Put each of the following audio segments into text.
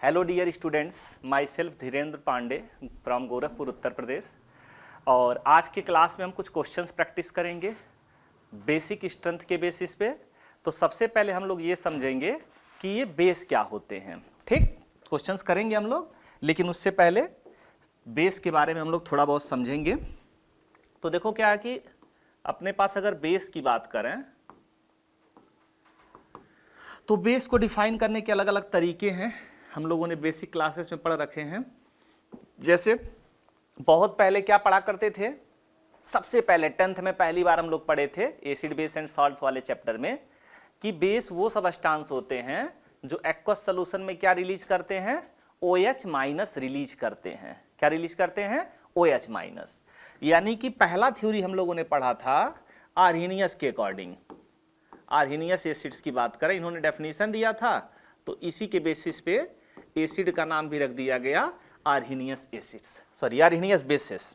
Hello dear students, myself Dhirendra Pande from Gorakhpur Uttar Pradesh. और आज के क्लास में हम कुछ क्वेश्चंस प्रैक्टिस करेंगे बेसिक स्ट्रेंथ के बेसिस पे। तो सबसे पहले हम लोग ये समझेंगे कि ये बेस क्या होते हैं। ठीक, क्वेश्चंस करेंगे हम लोग, लेकिन उससे पहले बेस के बारे में हम लोग थोड़ा बहुत समझेंगे। तो देखो क्या है कि अपने पास अगर बेस की बात करें तो बेस को डिफाइन करने के अलग अलग तरीके हैं, हम लोगों ने बेसिक क्लासेस में पढ़ रखे हैं। जैसे बहुत पहले क्या पढ़ा करते थे, सबसे पहले 10th में पहली बार हम लोग पढ़े थे एसिड बेस एंड सॉल्ट्स वाले चैप्टर में कि बेस वो सबस्टांस होते हैं जो एक्वस सोल्यूशन में क्या रिलीज करते हैं, OH माइनस रिलीज करते हैं। क्या रिलीज करते हैं? OH minus. यानी कि पहला थ्योरी हम लोगों ने पढ़ा था आर्हेनियस के अकॉर्डिंग। आर्हेनियस एसिड्स की बात करें, इन्होंने डेफिनेशन दिया था, तो इसी के बेसिस पे एसिड का नाम भी रख दिया गया Arrhenius acids, sorry Arrhenius basis.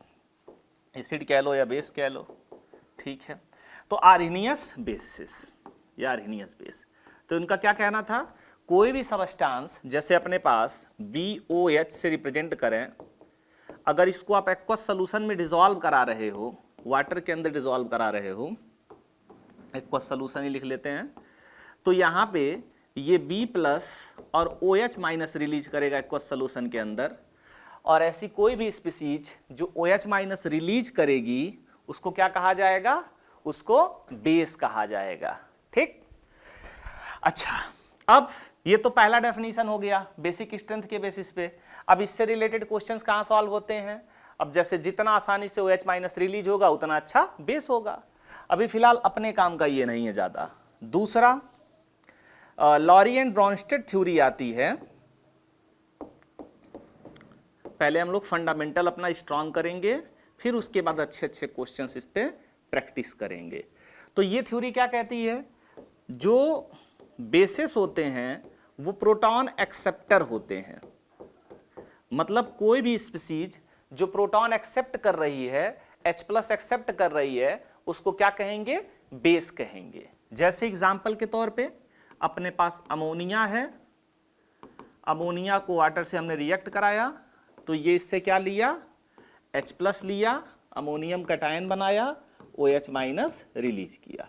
Acid कह लो या बेस कह लो, ठीक है। तो आर्हेनियस बेसिस या आर्हेनियस बेस, तो इनका क्या कहना था, कोई भी सबस्टांस जैसे अपने पास BOH से रिप्रेजेंट करें, अगर इसको आप एक्वस सोल्यूशन में डिसॉल्व करा रहे हो, वाटर के अंदर डिसॉल्व करा रहे हो, एक्वस सोल्यूशन ही लिख लेते हैं, तो यहाँ पे ये B+ और OH माइनस रिलीज करेगा एक्वस सोल्यूशन के अंदर। और ऐसी कोई भी स्पीसीज जो OH माइनस रिलीज करेगी उसको क्या कहा जाएगा, उसको बेस कहा जाएगा। ठीक, अच्छा, अब ये तो पहला डेफिनेशन हो गया बेसिक स्ट्रेंथ के बेसिस पे। अब इससे रिलेटेड क्वेश्चंस कहाँ सॉल्व होते हैं, अब जैसे जितना आसानी से OH माइनस रिलीज होगा उतना अच्छा बेस होगा। अभी फिलहाल अपने काम का ये नहीं है ज्यादा। दूसरा लॉरी एंड ब्रॉन्स्टेड थ्योरी आती है। पहले हम लोग फंडामेंटल अपना स्ट्रांग करेंगे, फिर उसके बाद अच्छे अच्छे क्वेश्चंस इस पे प्रैक्टिस करेंगे। तो ये थ्योरी क्या कहती है, जो बेसिस होते हैं वो प्रोटॉन एक्सेप्टर होते हैं। मतलब कोई भी स्पीसीज जो प्रोटॉन एक्सेप्ट कर रही है, H+ एक्सेप्ट कर रही है, उसको क्या कहेंगे, बेस कहेंगे। जैसे एग्जांपल के तौर पे अपने पास अमोनिया है, अमोनिया को वाटर से हमने रिएक्ट कराया, तो ये इससे क्या लिया, H+ लिया, अमोनियम कटायन बनाया, OH माइनस रिलीज किया,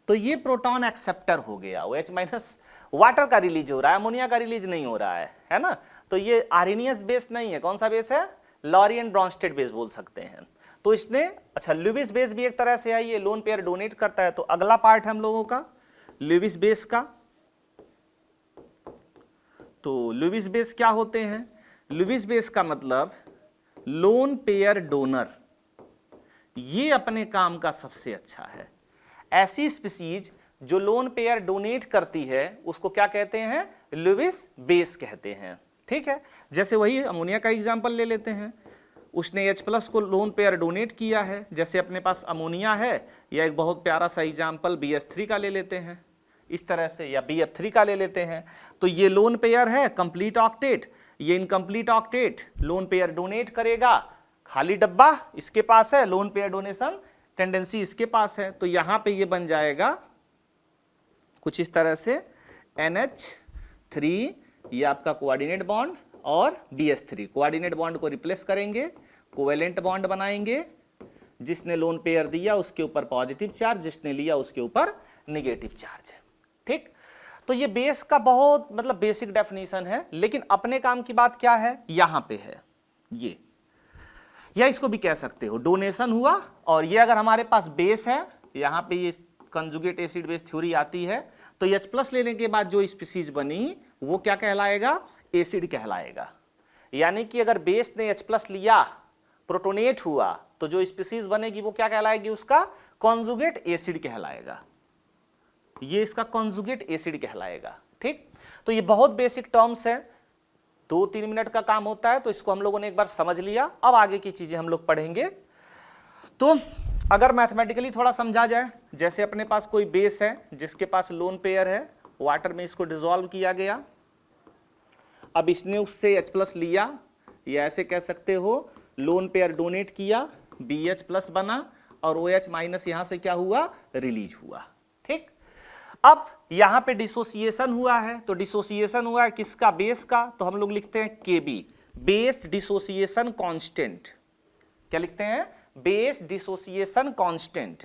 तो ये प्रोटॉन एक्सेप्टर हो गया। OH माइनस वाटर का रिलीज हो रहा है, अमोनिया का रिलीज नहीं हो रहा है ना। तो ये आर्हेनियस बेस नहीं है, कौन सा बेस है, लॉरी एंड ब्रॉन्स्टेड बेस बोल सकते हैं। तो इसने, अच्छा, लुईस बेस भी एक तरह से है, ये लोन पेयर डोनेट करता है। तो अगला पार्ट है हम लोगों का लुईस बेस का। तो लुईस बेस क्या होते हैं, लुईस बेस का मतलब लोन पेयर डोनर, ये अपने काम का सबसे अच्छा है। ऐसी स्पीसीज जो लोन पेयर डोनेट करती है उसको क्या कहते हैं, लुईस बेस कहते हैं। ठीक है, जैसे वही अमोनिया का एग्जांपल ले लेते हैं, उसने H+ को लोन पेयर डोनेट किया है, जैसे अपने पास अमोनिया है, या एक बहुत प्यारा सा एग्जांपल BH3 का ले लेते हैं इस तरह से, या BF3 का ले लेते हैं। तो ये लोन पेयर है कंप्लीट ऑक्टेट, ये incomplete octet lone pair donate करेगा, खाली डब्बा इसके पास है, लोन पेयर डोनेशन टेंडेंसी इसके पास है। तो यहां पे ये बन जाएगा कुछ इस तरह से NH3, ये आपका कोऑर्डिनेट बॉन्ड, और BH3 कोऑर्डिनेट बॉन्ड को रिप्लेस करेंगे, कोवेलेंट बॉन्ड बनाएंगे, जिसने लोन पेयर दिया उसके ऊपर पॉजिटिव चार्ज, जिसने लिया उसके ऊपर निगेटिव चार्ज। ठीक, तो ये बेस का बहुत मतलब बेसिक डेफिनेशन है, लेकिन अपने काम की बात क्या है, यहां पे है ये, या इसको भी कह सकते हो डोनेशन हुआ, और ये अगर हमारे पास बेस है, यहां पे ये कंजुगेट एसिड बेस थ्योरी आती है, तो H+ लेने के बाद जो स्पीसीज बनी वो क्या कहलाएगा, एसिड कहलाएगा। यानी कि अगर बेस ने H+ लिया, प्रोटोनेट हुआ, तो जो स्पीसीज बनेगी वो क्या कहलाएगी, उसका कॉन्जुगेट एसिड कहलाएगा, ये इसका कॉन्जुगेट एसिड कहलाएगा। ठीक, तो ये बहुत बेसिक टर्म्स है, 2-3 मिनट का काम होता है, तो इसको हम लोगों ने एक बार समझ लिया। अब आगे की चीजें हम लोग पढ़ेंगे। तो अगर मैथमेटिकली थोड़ा समझा जाए, जैसे अपने पास कोई बेस है जिसके पास लोन पेयर है, वाटर में इसको डिसॉल्व किया गया, अब इसने उससे H+ लिया, या ऐसे कह सकते हो लोन पेयर डोनेट किया, BH+ बना, और OH माइनस यहां से क्या हुआ, रिलीज हुआ। ठीक, अब यहां पे डिसोसिएशन हुआ है, तो डिसोसिएशन हुआ है किसका? बेस का, तो हम लोग लिखते हैं केबी, बेस डिसोसिएशन कांस्टेंट। क्या लिखते हैं? Base dissociation constant.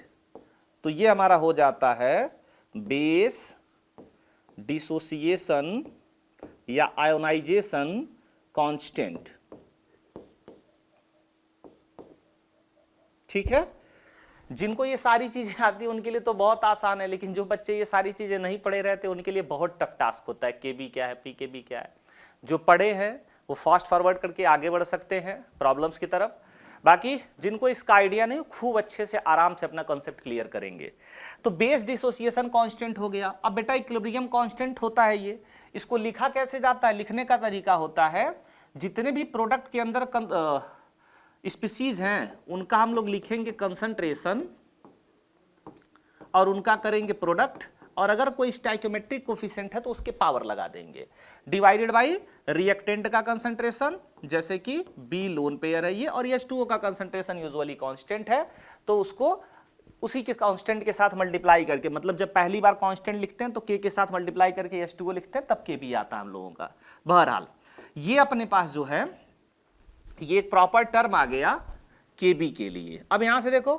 तो ये हमारा हो जाता है बेस डिसोसिएशन या आयोनाइजेशन कांस्टेंट। ठीक है, जिनको ये सारी चीजें आती है उनके लिए तो बहुत आसान है, लेकिन जो बच्चे ये सारी चीजें नहीं पढ़े रहते उनके लिए बहुत टफ टास्क होता है। केबी क्या है, पीकेबी क्या है। जो पढ़े हैं वो फास्ट फॉरवर्ड करके आगे बढ़ सकते हैं प्रॉब्लम्स की तरफ। बाकी जिनको इसका आइडिया नहीं, खूब अच्छे से आराम से अपना कॉन्सेप्ट क्लियर करेंगे। तो बेस डिसोसिएशन कांस्टेंट हो गया। अब बेटा इक्विलिब्रियम कांस्टेंट होता है ये, इसको लिखा कैसे जाता है? लिखने का तरीका होता है, जितने भी प्रोडक्ट के अंदर स्पीसीज हैं उनका हम लोग लिखेंगे कंसंट्रेशन और उनका करेंगे प्रोडक्ट, और अगर कोई स्टाइकियोमेट्रिक कोफिशिएंट है तो उसके पावर लगा देंगे, डिवाइडेड बाय रिएक्टेंट का कंसंट्रेशन, जैसे कि बी लोन पेयर है ये, और H2O का कंसंट्रेशन यूजुअली कांस्टेंट है, तो उसको उसी के कांस्टेंट के साथ मल्टीप्लाई करके, मतलब जब पहली बार कांस्टेंट लिखते हैं तो K के साथ मल्टीप्लाई करके H2O लिखते हैं, तब Kb आता है हम लोगों का। बहरहाल ये अपने पास जो है ये एक प्रॉपर टर्म आ गया Kb के लिए। अब यहां से देखो,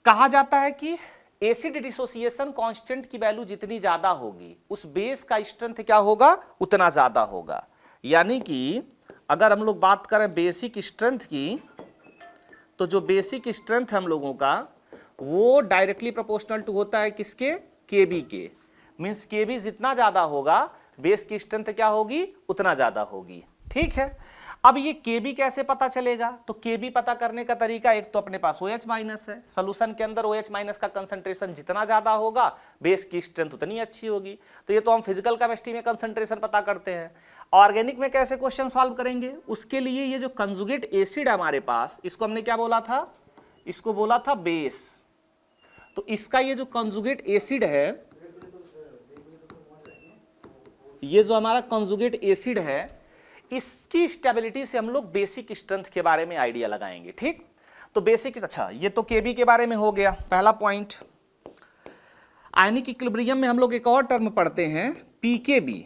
कहा जाता है कि एसिड डिसोसिएशन कांस्टेंट की वैल्यू जितनी ज्यादा होगी उस बेस का स्ट्रेंथ क्या होगा? उतना ज्यादा होगा। यानी कि अगर हम लोग बात करें बेसिक स्ट्रेंथ की, तो जो बेसिक स्ट्रेंथ हम लोगों का वो डायरेक्टली प्रोपोर्शनल टू होता है किसके? Kb के। मींस Kb जितना ज्यादा होगा बेस की स्ट्रेंथ क्या होगी? उतना ज्यादा होगी। ठीक है, अब ये Kb कैसे पता चलेगा? तो Kb पता करने का तरीका, एक तो अपने पास OH माइनस है, सोल्यूशन के अंदर OH माइनस का कंसंट्रेशन जितना ज्यादा होगा बेस की स्ट्रेंथ उतनी अच्छी होगी। तो ये तो हम फिजिकल केमिस्ट्री में कंसंट्रेशन पता करते हैं। ऑर्गेनिक में कैसे क्वेश्चन सॉल्व करेंगे? उसके लिए ये जो कंजुगेट एसिड है हमारे पास, इसको हमने क्या बोला था? इसको बोला था बेस। तो इसका ये जो कंजुगेट एसिड है, ये जो हमारा कंजुगेट एसिड है, इसकी स्टेबिलिटी से हम लोग बेसिक स्ट्रेंथ के बारे में आइडिया लगाएंगे। ठीक, तो बेसिक, अच्छा ये तो Kb के बारे में हो गया पहला पॉइंट। आयनिक इक्विलिब्रियम में हम लोग एक और टर्म पढ़ते हैं Pkb।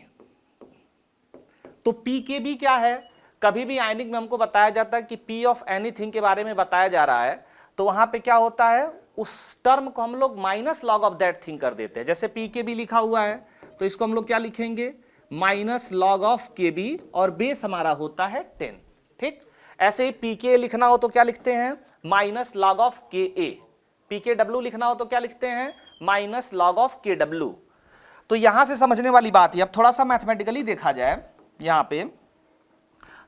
तो Pkb क्या है? कभी भी आयनिक में हमको बताया जाता है कि P ऑफ एनीथिंग के बारे में बताया जा रहा है, तो वहां पे क्या होता है, उस टर्म को हम लोग minus log of that thing कर देते हैं। जैसे Pkb लिखा हुआ है तो इसको हम लोग क्या लिखेंगे? माइनस लॉग ऑफ Kb, और बेस हमारा होता है 10। ठीक, ऐसे ही Pk लिखना हो तो क्या लिखते हैं? Minus log of Ka। Pkw लिखना हो तो क्या लिखते हैं? Minus log of Kw। तो यहां से समझने वाली बात है, अब थोड़ा सा मैथमेटिकली देखा जाए यहां पे,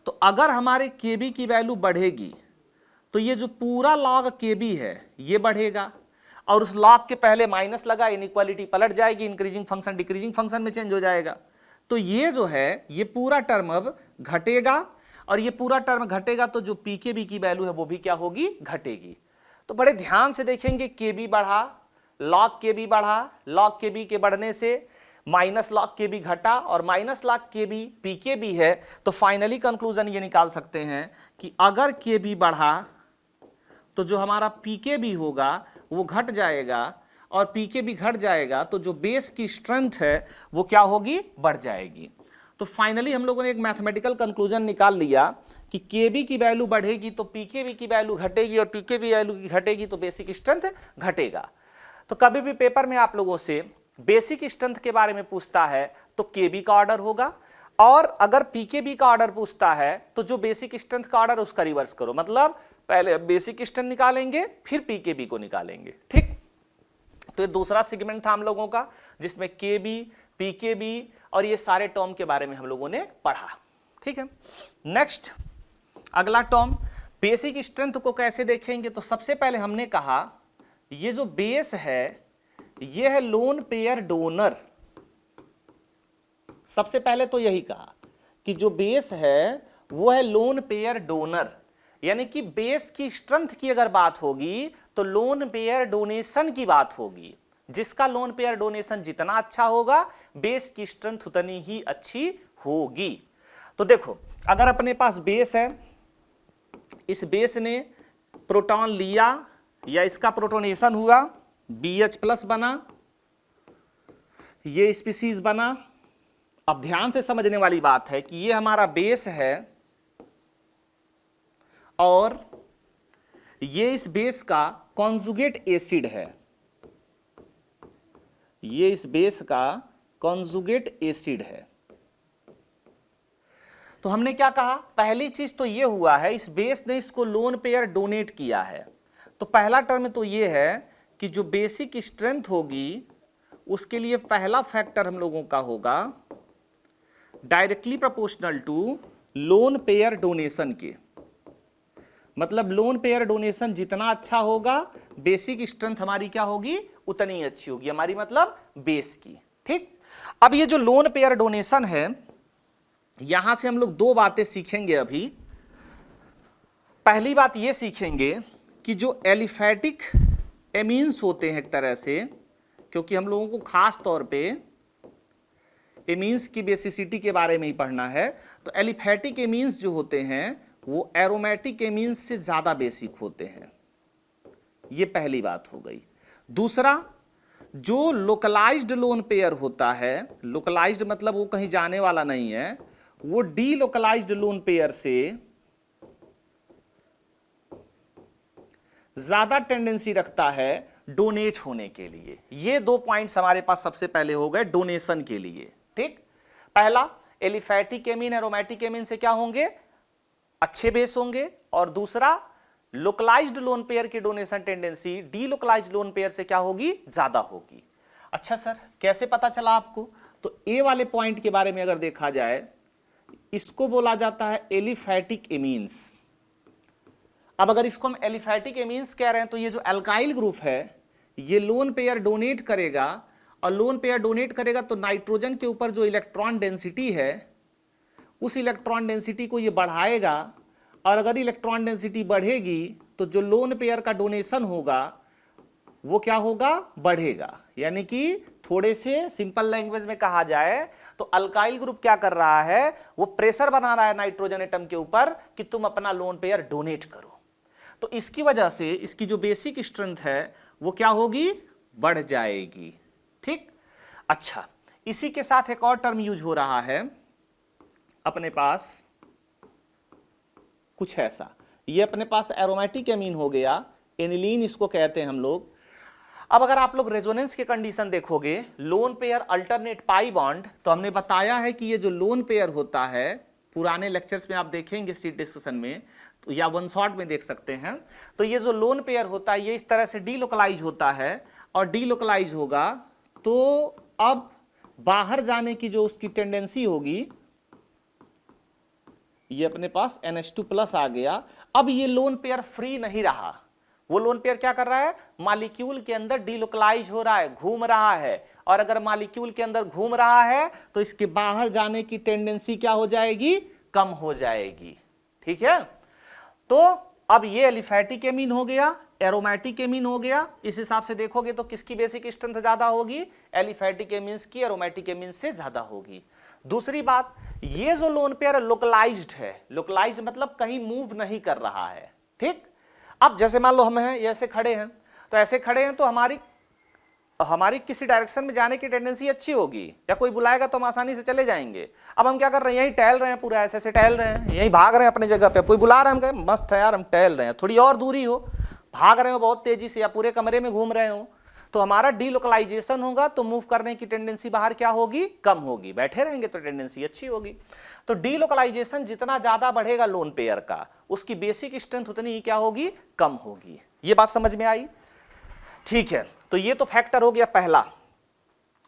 तो अगर हमारे Kb की वैल्यू बढ़ेगी तो ये जो पूरा लॉग Kb है ये बढ़ेगा, और उस लॉग के पहले माइनस लगा, इनइक्वालिटी पलट जाएगी, इंक्रीजिंग फंक्शन डिक्रीजिंग फंक्शन में चेंज हो जाएगा। तो ये जो है ये पूरा टर्म अब घटेगा, और ये पूरा टर्म घटेगा तो जो Pkb की वैल्यू है वो भी क्या होगी? घटेगी। तो बड़े ध्यान से देखेंगे, Kb बढ़ा, लॉग Kb बढ़ा, लॉग Kb के बढ़ने से माइनस लॉग Kb घटा, और माइनस लॉग Kb Pkb है, तो फाइनली कंक्लूजन ये निकाल सकते हैं कि अगर Kb बढ़ा तो जो हमारा Pkb होगा वो घट जाएगा, और Pkb घट जाएगा तो जो बेस की स्ट्रेंथ है वो क्या होगी? बढ़ जाएगी। तो फाइनली हम लोगों ने एक मैथमेटिकल कंक्लूजन निकाल लिया कि Kb की वैल्यू बढ़ेगी तो Pkb की वैल्यू घटेगी, और Pkb वैल्यू घटेगी तो बेसिक स्ट्रेंथ घटेगा। तो कभी भी पेपर में आप लोगों से बेसिक स्ट्रेंथ के बारे में पूछता है तो Kb का ऑर्डर होगा, और अगर Pkb का ऑर्डर पूछता है तो जो बेसिक स्ट्रेंथ का ऑर्डर उसका रिवर्स करो, मतलब पहले बेसिक स्ट्रेंथ निकालेंगे फिर Pkb को निकालेंगे। ठीक, तो ये दूसरा सेगमेंट था हम लोगों का, जिसमें Kb, Pkb और ये सारे टर्म के बारे में हम लोगों ने पढ़ा। ठीक है, नेक्स्ट अगला टर्म बेसिक स्ट्रेंथ को कैसे देखेंगे? तो सबसे पहले हमने कहा ये जो बेस है ये है लोन पेयर डोनर। सबसे पहले तो यही कहा कि जो बेस है वो है लोन पेयर डोनर, यानी कि बेस की स्ट्रेंथ की अगर बात होगी तो लोन पेयर डोनेशन की बात होगी। जिसका लोन पेयर डोनेशन जितना अच्छा होगा बेस की स्ट्रेंथ उतनी ही अच्छी होगी। तो देखो, अगर अपने पास बेस है, इस बेस ने प्रोटॉन लिया या इसका प्रोटोनेशन हुआ, BH+ बना, ये स्पीसीज बना। अब ध्यान से समझने वाली बात है कि ये हमारा बेस है और ये इस बेस का कॉन्जुगेट एसिड है, ये इस बेस का कॉन्जुगेट एसिड है। तो हमने क्या कहा, पहली चीज तो ये हुआ है इस बेस ने इसको लोन पेयर डोनेट किया है। तो पहला टर्म तो ये है कि जो बेसिक स्ट्रेंथ होगी उसके लिए पहला फैक्टर हम लोगों का होगा directly proportional to lone pair donation के। मतलब लोन पेयर डोनेशन जितना अच्छा होगा बेसिक स्ट्रेंथ हमारी क्या होगी उतनी अच्छी होगी हमारी, मतलब बेस की। ठीक, अब ये जो लोन पेयर डोनेशन है यहां से हम लोग दो बातें सीखेंगे अभी। पहली बात ये सीखेंगे कि जो एलिफैटिक एमीन्स होते हैं एक तरह से, क्योंकि हम लोगों को खास तौर पे एमीन्स की बेसिसिटी के बारे में ही पढ़ना है, तो एलिफैटिक एमीन्स जो होते हैं वो एरोमेटिक एमीन्स से ज्यादा बेसिक होते हैं। ये पहली बात हो गई। दूसरा, जो लोकलाइज्ड लोन पेयर होता है, लोकलाइज्ड मतलब वो कहीं जाने वाला नहीं है, वो डीलोकलाइज्ड लोन पेयर से ज्यादा टेंडेंसी रखता है डोनेट होने के लिए। ये दो पॉइंट्स हमारे पास सबसे पहले हो गए डोनेशन के लिए। ठीक, पहला एलिफैटिक एमीन एरोमेटिक एमीन से क्या होंगे अच्छे बेस होंगे, और दूसरा लोकलाइज्ड लोन पेयर की donation tendency delocalised lone pair से क्या होगी ज्यादा होगी। अच्छा सर कैसे पता चला आपको, तो ए वाले पॉइंट के बारे में अगर देखा जाए इसको बोला जाता है एलिफैटिक एमीन्स। अब अगर इसको हम एलिफैटिक एमीन्स कह रहे हैं तो ये जो अल्काइल ग्रुप है ये लोन पेयर डोनेट करेगा, और लोन पेयर डोनेट करेगा तो नाइट्रोजन के ऊपर जो इलेक्ट्रॉन डेंसिटी है उस इलेक्ट्रॉन डेंसिटी को ये बढ़ाएगा, और अगर इलेक्ट्रॉन डेंसिटी बढ़ेगी तो जो लोन पेयर का डोनेशन होगा वो क्या होगा बढ़ेगा। यानी कि थोड़े से सिंपल लैंग्वेज में कहा जाए तो अल्काइल ग्रुप क्या कर रहा है, वो प्रेशर बना रहा है नाइट्रोजन एटम के ऊपर कि तुम अपना लोन पेयर डोनेट करो। तो इसकी वजह से इसकी जो बेसिक स्ट्रेंथ है वो क्या होगी बढ़ जाएगी। ठीक, अच्छा इसी के साथ एक और टर्म यूज हो रहा है अपने पास कुछ ऐसा, ये अपने पास एरोमेटिक एमीन हो गया, एनिलीन इसको कहते हैं हम लोग। अब अगर आप लोग रेजोनेंस के कंडीशन देखोगे lone pair alternate pi bond, तो हमने बताया है कि ये जो लोन पेयर होता है पुराने लेक्चर्स में आप देखेंगे सीट डिस्कशन में तो या वन शॉट में देख सकते हैं, तो ये जो लोन पेयर होता है ये इस तरह से डीलोकलाइज होता है, और डीलोकलाइज होगा तो अब बाहर जाने की जो उसकी टेंडेंसी होगी, ये अपने पास NH2+ आ गया। अब ये लोन पेयर फ्री नहीं रहा, वो लोन पेयर क्या कर रहा है मॉलिक्यूल के अंदर डीलोकलाइज हो रहा है, घूम रहा है, और अगर मॉलिक्यूल के अंदर घूम रहा है तो इसके बाहर जाने की टेंडेंसी क्या हो जाएगी कम हो जाएगी। ठीक है, तो अब ये एलिफैटिक एमीन हो गया, एरोमेटिक एमीन हो गया। इस हिसाब से देखोगे तो किसकी बेसिक स्ट्रेंथ ज्यादा होगी एलिफैटिक एमीन्स की एरोमेटिक एमीन से ज्यादा होगी। दूसरी बात, ये जो लोन पेयर लोकलाइज्ड है, लोकलाइज्ड मतलब कहीं मूव नहीं कर रहा है। ठीक, अब जैसे मान लो हम हैं ऐसे खड़े हैं, तो ऐसे खड़े हैं तो हमारी किसी डायरेक्शन में जाने की टेंडेंसी अच्छी होगी, या कोई बुलाएगा तो हम आसानी से चले जाएंगे। अब हम क्या कर रहे हैं यहीं टहल रहे हैं, पूरा ऐसे ऐसे टहल रहे हैं, यहीं भाग रहे हैं अपनी जगह पे, कोई बुला रहा है हम कहें मस्त है यार हम टहल रहे हैं, थोड़ी और दूरी हो भाग रहे हो बहुत तेजी से या पूरे कमरे में घूम रहे हो, तो हमारा डीलोकलाइजेशन होगा तो मूव करने की टेंडेंसी बाहर क्या होगी कम होगी, बैठे रहेंगे तो टेंडेंसी अच्छी होगी। तो डीलोकलाइजेशन जितना ज्यादा बढ़ेगा लोन पेयर का उसकी बेसिक स्ट्रेंथ उतनी ही क्या होगी कम होगी। ये बात समझ में आई। ठीक है, तो ये तो फैक्टर हो गया पहला।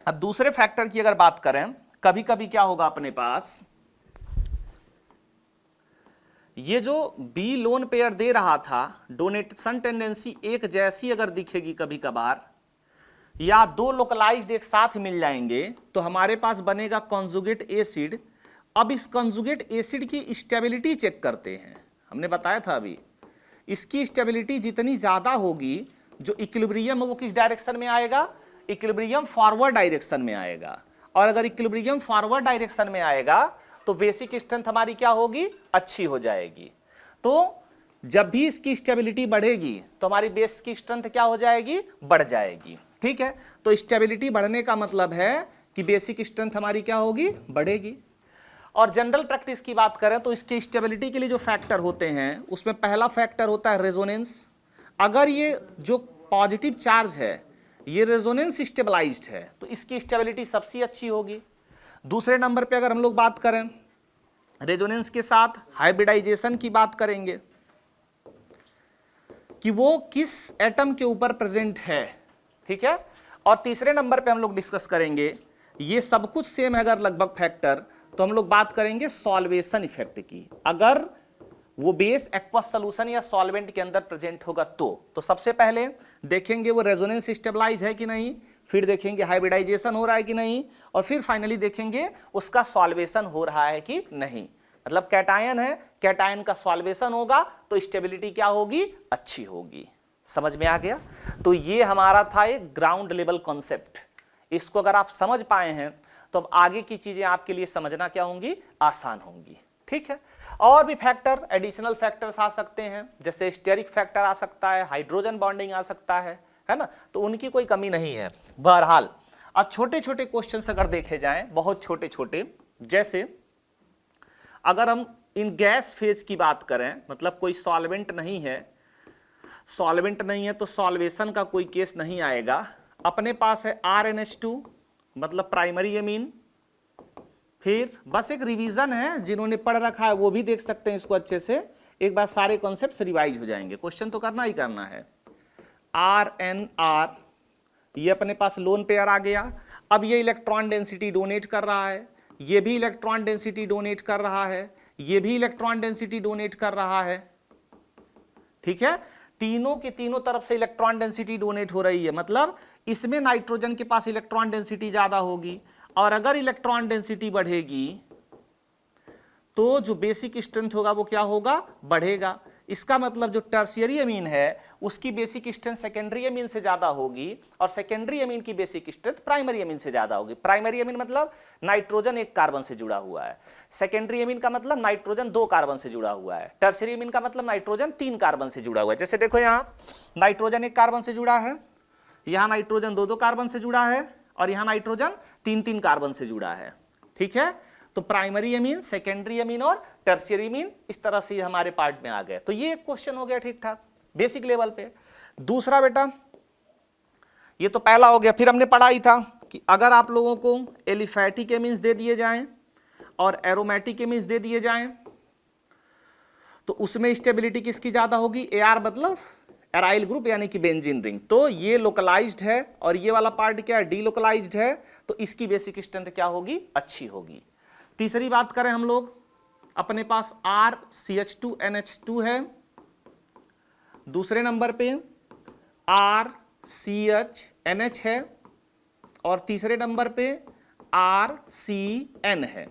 अब दूसरे फैक्टर की अगर बात करें, कभी कभी क्या होगा अपने पास ये जो बी लोन पेयर दे रहा था डोनेशन टेंडेंसी एक जैसी अगर दिखेगी कभी कभार, या दो लोकलाइज्ड एक साथ मिल जाएंगे तो हमारे पास बनेगा कॉन्जुगेट एसिड। अब इस कॉन्जुगेट एसिड की स्टेबिलिटी चेक करते हैं, हमने बताया था अभी इसकी स्टेबिलिटी जितनी ज्यादा होगी जो इक्विलिब्रियम है वो किस डायरेक्शन में आएगा इक्विलिब्रियम फॉरवर्ड डायरेक्शन में आएगा, और अगर इक्विलिब्रियम फॉरवर्ड डायरेक्शन में आएगा तो बेसिक स्ट्रेंथ हमारी क्या होगी अच्छी हो जाएगी। तो जब भी इसकी स्टेबिलिटी बढ़ेगी तो हमारी बेस की स्ट्रेंथ क्या हो जाएगी बढ़ जाएगी। ठीक है, तो स्टेबिलिटी बढ़ने का मतलब है कि बेसिक स्ट्रेंथ हमारी क्या होगी, बढ़ेगी। और जनरल प्रैक्टिस की बात करें तो इसकी स्टेबिलिटी के लिए जो फैक्टर होते हैं उसमें पहला फैक्टर होता है रेजोनेंस। अगर ये जो पॉजिटिव चार्ज है ये रेजोनेंस स्टेबलाइज्ड है तो इसकी स्टेबिलिटी सबसे अच्छी होगी। दूसरे नंबर पे अगर हम लोग बात करें रेजोनेंस के साथ हाइब्रिडाइजेशन की बात करेंगे कि वो किस एटम के ऊपर प्रेजेंट है, ठीक है। और तीसरे नंबर पे हम लोग डिस्कस करेंगे, ये सब कुछ सेम है अगर लगभग फैक्टर, तो हम लोग बात करेंगे सॉल्वेशन इफेक्ट की। अगर वो बेस एक्वस सॉल्यूशन या सॉल्वेंट के अंदर प्रेजेंट होगा तो सबसे पहले देखेंगे वो रेजोनेंस स्टेबलाइज है कि नहीं, फिर देखेंगे हाइब्रिडाइजेशन हो रहा है कि नहीं, और फिर फाइनली देखेंगे उसका सॉल्वेशन हो रहा है कि नहीं। मतलब कैटायन है, कैटायन का सॉल्वेशन होगा तो स्टेबिलिटी क्या होगी, अच्छी होगी। समझ में आ गया। तो ये हमारा था एक ग्राउंड लेवल कॉन्सेप्ट। इसको अगर आप समझ पाए हैं तो अब आगे की चीजें आपके लिए समझना क्या होंगी, आसान होंगी, ठीक है। और भी फैक्टर, एडिशनल फैक्टर्स आ सकते हैं, जैसे स्टेरिक फैक्टर आ सकता है, हाइड्रोजन बॉन्डिंग आ सकता है ना, तो उनकी कोई कमी नहीं है। बहरहाल अब छोटे छोटे क्वेश्चंस अगर देखे जाएं, बहुत छोटे छोटे, जैसे अगर हम इन गैस फेज की बात करें, मतलब कोई सॉल्वेंट नहीं है, सॉल्वेंट नहीं है तो सॉल्वेशन का कोई केस नहीं आएगा। अपने पास है RNH2 मतलब प्राइमरी एमीन। फिर बस एक रिवीजन है, जिन्होंने पढ़ रखा है वो भी देख सकते हैं इसको अच्छे से, एक बार सारे कॉन्सेप्ट्स रिवाइज हो जाएंगे। क्वेश्चन तो करना ही करना है। RNR ये अपने पास लोन पेयर आ गया। अब ये इलेक्ट्रॉन डेंसिटी डोनेट कर रहा है, ये भी इलेक्ट्रॉन डेंसिटी डोनेट कर रहा है, ये भी इलेक्ट्रॉन डेंसिटी डोनेट कर रहा है, ठीक है। तीनों के तीनों तरफ से इलेक्ट्रॉन डेंसिटी डोनेट हो रही है, मतलब इसमें नाइट्रोजन के पास इलेक्ट्रॉन डेंसिटी ज्यादा होगी, और अगर इलेक्ट्रॉन डेंसिटी बढ़ेगी तो जो बेसिक स्ट्रेंथ होगा वो क्या होगा, बढ़ेगा। इसका मतलब जो टर्शियरी अमीन है उसकी बेसिक स्ट्रेंथ सेकेंडरी अमीन से ज्यादा होगी, और सेकेंडरी अमीन की बेसिक स्ट्रेंथ प्राइमरी अमीन से ज्यादा होगी। प्राइमरी अमीन मतलब नाइट्रोजन एक कार्बन से जुड़ा हुआ है, सेकेंडरी अमीन का मतलब नाइट्रोजन 2 कार्बन से जुड़ा हुआ है, टर्शियरी अमीन का मतलब नाइट्रोजन 3 कार्बन से जुड़ा हुआ है। जैसे देखो यहाँ नाइट्रोजन 1 कार्बन से जुड़ा है, यहाँ नाइट्रोजन 2 कार्बन से जुड़ा है, और यहाँ नाइट्रोजन 3 कार्बन से जुड़ा है, ठीक है। तो प्राइमरी अमीन, सेकेंडरी अमीन और टर्शियरी अमीन इस तरह से हमारे पार्ट में आ गए। तो ये एक क्वेश्चन हो गया ठीक ठाक बेसिक लेवल पे। दूसरा बेटा, ये तो पहला हो गया। फिर हमने पढ़ा ही था कि अगर आप लोगों को एलिफैटिक एमीन्स दे दिए जाएं और एरोमेटिक एमीन्स दे दिए जाएं तो उसमें स्टेबिलिटी किसकी ज्यादा होगी, AR मतलब एराइल ग्रुप यानी कि बेंजीन रिंग। तो ये लोकलाइज्ड है और ये वाला पार्ट क्या है, डीलोकलाइज्ड है, तो इसकी बेसिक स्ट्रेंथ क्या होगी, अच्छी होगी। तीसरी बात करें हम लोग, अपने पास RCH2NH2 है, दूसरे नंबर पे RCHNH है, और तीसरे नंबर पे RCN है।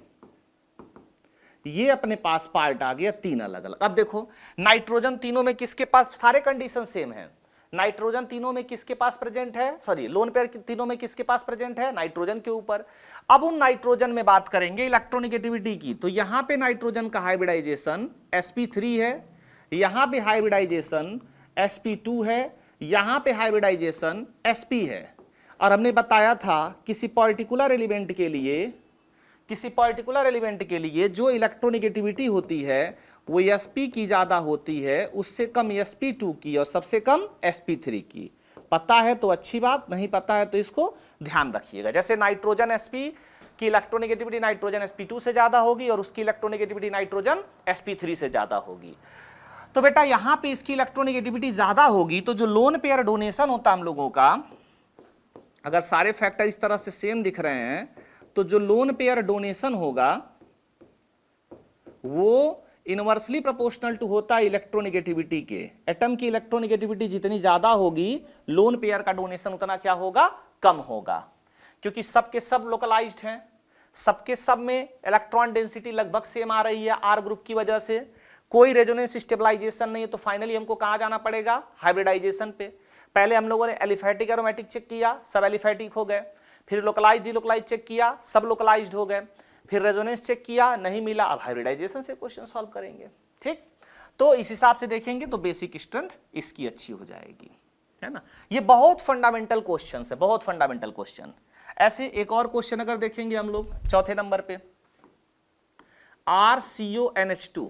ये अपने पास पार्ट आ गया 3 अलग अलग। अब देखो नाइट्रोजन तीनों में किसके पास, सारे कंडीशन सेम है। नाइट्रोजन तीनों में किसके पास प्रेजेंट है, सॉरी लोन पेयर तीनों में किसके पास प्रेजेंट है, नाइट्रोजन के ऊपर। अब उन नाइट्रोजन में बात करेंगे इलेक्ट्रोनेगेटिविटी की, तो यहां पे नाइट्रोजन का हाइब्रिडाइजेशन sp3 है, यहां पे हाइब्रिडाइजेशन sp2 है, यहां पे हाइब्रिडाइजेशन sp है। और हमने बताया था किसी पर्टिकुलर एलिमेंट के लिए जो इलेक्ट्रोनेगेटिविटी होती है वो sp की ज्यादा होती है, उससे कम sp2 की और सबसे कम sp3 की। पता है तो अच्छी बात, नहीं पता है तो इसको ध्यान रखिएगा। जैसे नाइट्रोजन sp की इलेक्ट्रोनेगेटिविटी नाइट्रोजन sp2 से ज्यादा होगी और उसकी इलेक्ट्रोनेगेटिविटी नाइट्रोजन sp3 से ज्यादा होगी। तो बेटा यहां पे इसकी इलेक्ट्रोनेगेटिविटी ज्यादा होगी तो जो लोन पेयर डोनेशन होता हम लोगों का, अगर सारे फैक्टर इस तरह से सेम दिख रहे हैं तो जो लोन पेयर डोनेशन होगा वो इनवर्सली प्रोपोर्शनल टू होता है इलेक्ट्रोनेगेटिविटी के। एटम की इलेक्ट्रोनेगेटिविटी जितनी ज्यादा होगी लोन पेयर का डोनेशन उतना क्या होगा, कम होगा, क्योंकि सबके सब लोकलाइज्ड हैं, सबके सब में इलेक्ट्रॉन डेंसिटी लगभग सेम आ रही है R ग्रुप की वजह से, कोई रेजोनेंस स्टेबलाइजेशन नहीं है। तो फाइनली हमको कहां जाना पड़ेगा, हाइब्रिडाइजेशन पे। पहले हम लोगों ने एलिफैटिक एरोमेटिक चेक किया, सब एलिफैटिक हो गए, फिर लोकलाइज्ड डिलोकलाइज्ड चेक किया, सब लोकलाइज्ड हो गए, फिर रेजोनेंस चेक किया, नहीं मिला, अब हाइब्रिडाइजेशन से क्वेश्चन सॉल्व करेंगे, ठीक। तो इस हिसाब से देखेंगे तो बेसिक स्ट्रेंथ इसकी अच्छी हो जाएगी, है ना। ये बहुत फंडामेंटल क्वेश्चन है, बहुत फंडामेंटल क्वेश्चन। ऐसे एक और क्वेश्चन अगर देखेंगे हम लोग चौथे नंबर पे, RCONH2,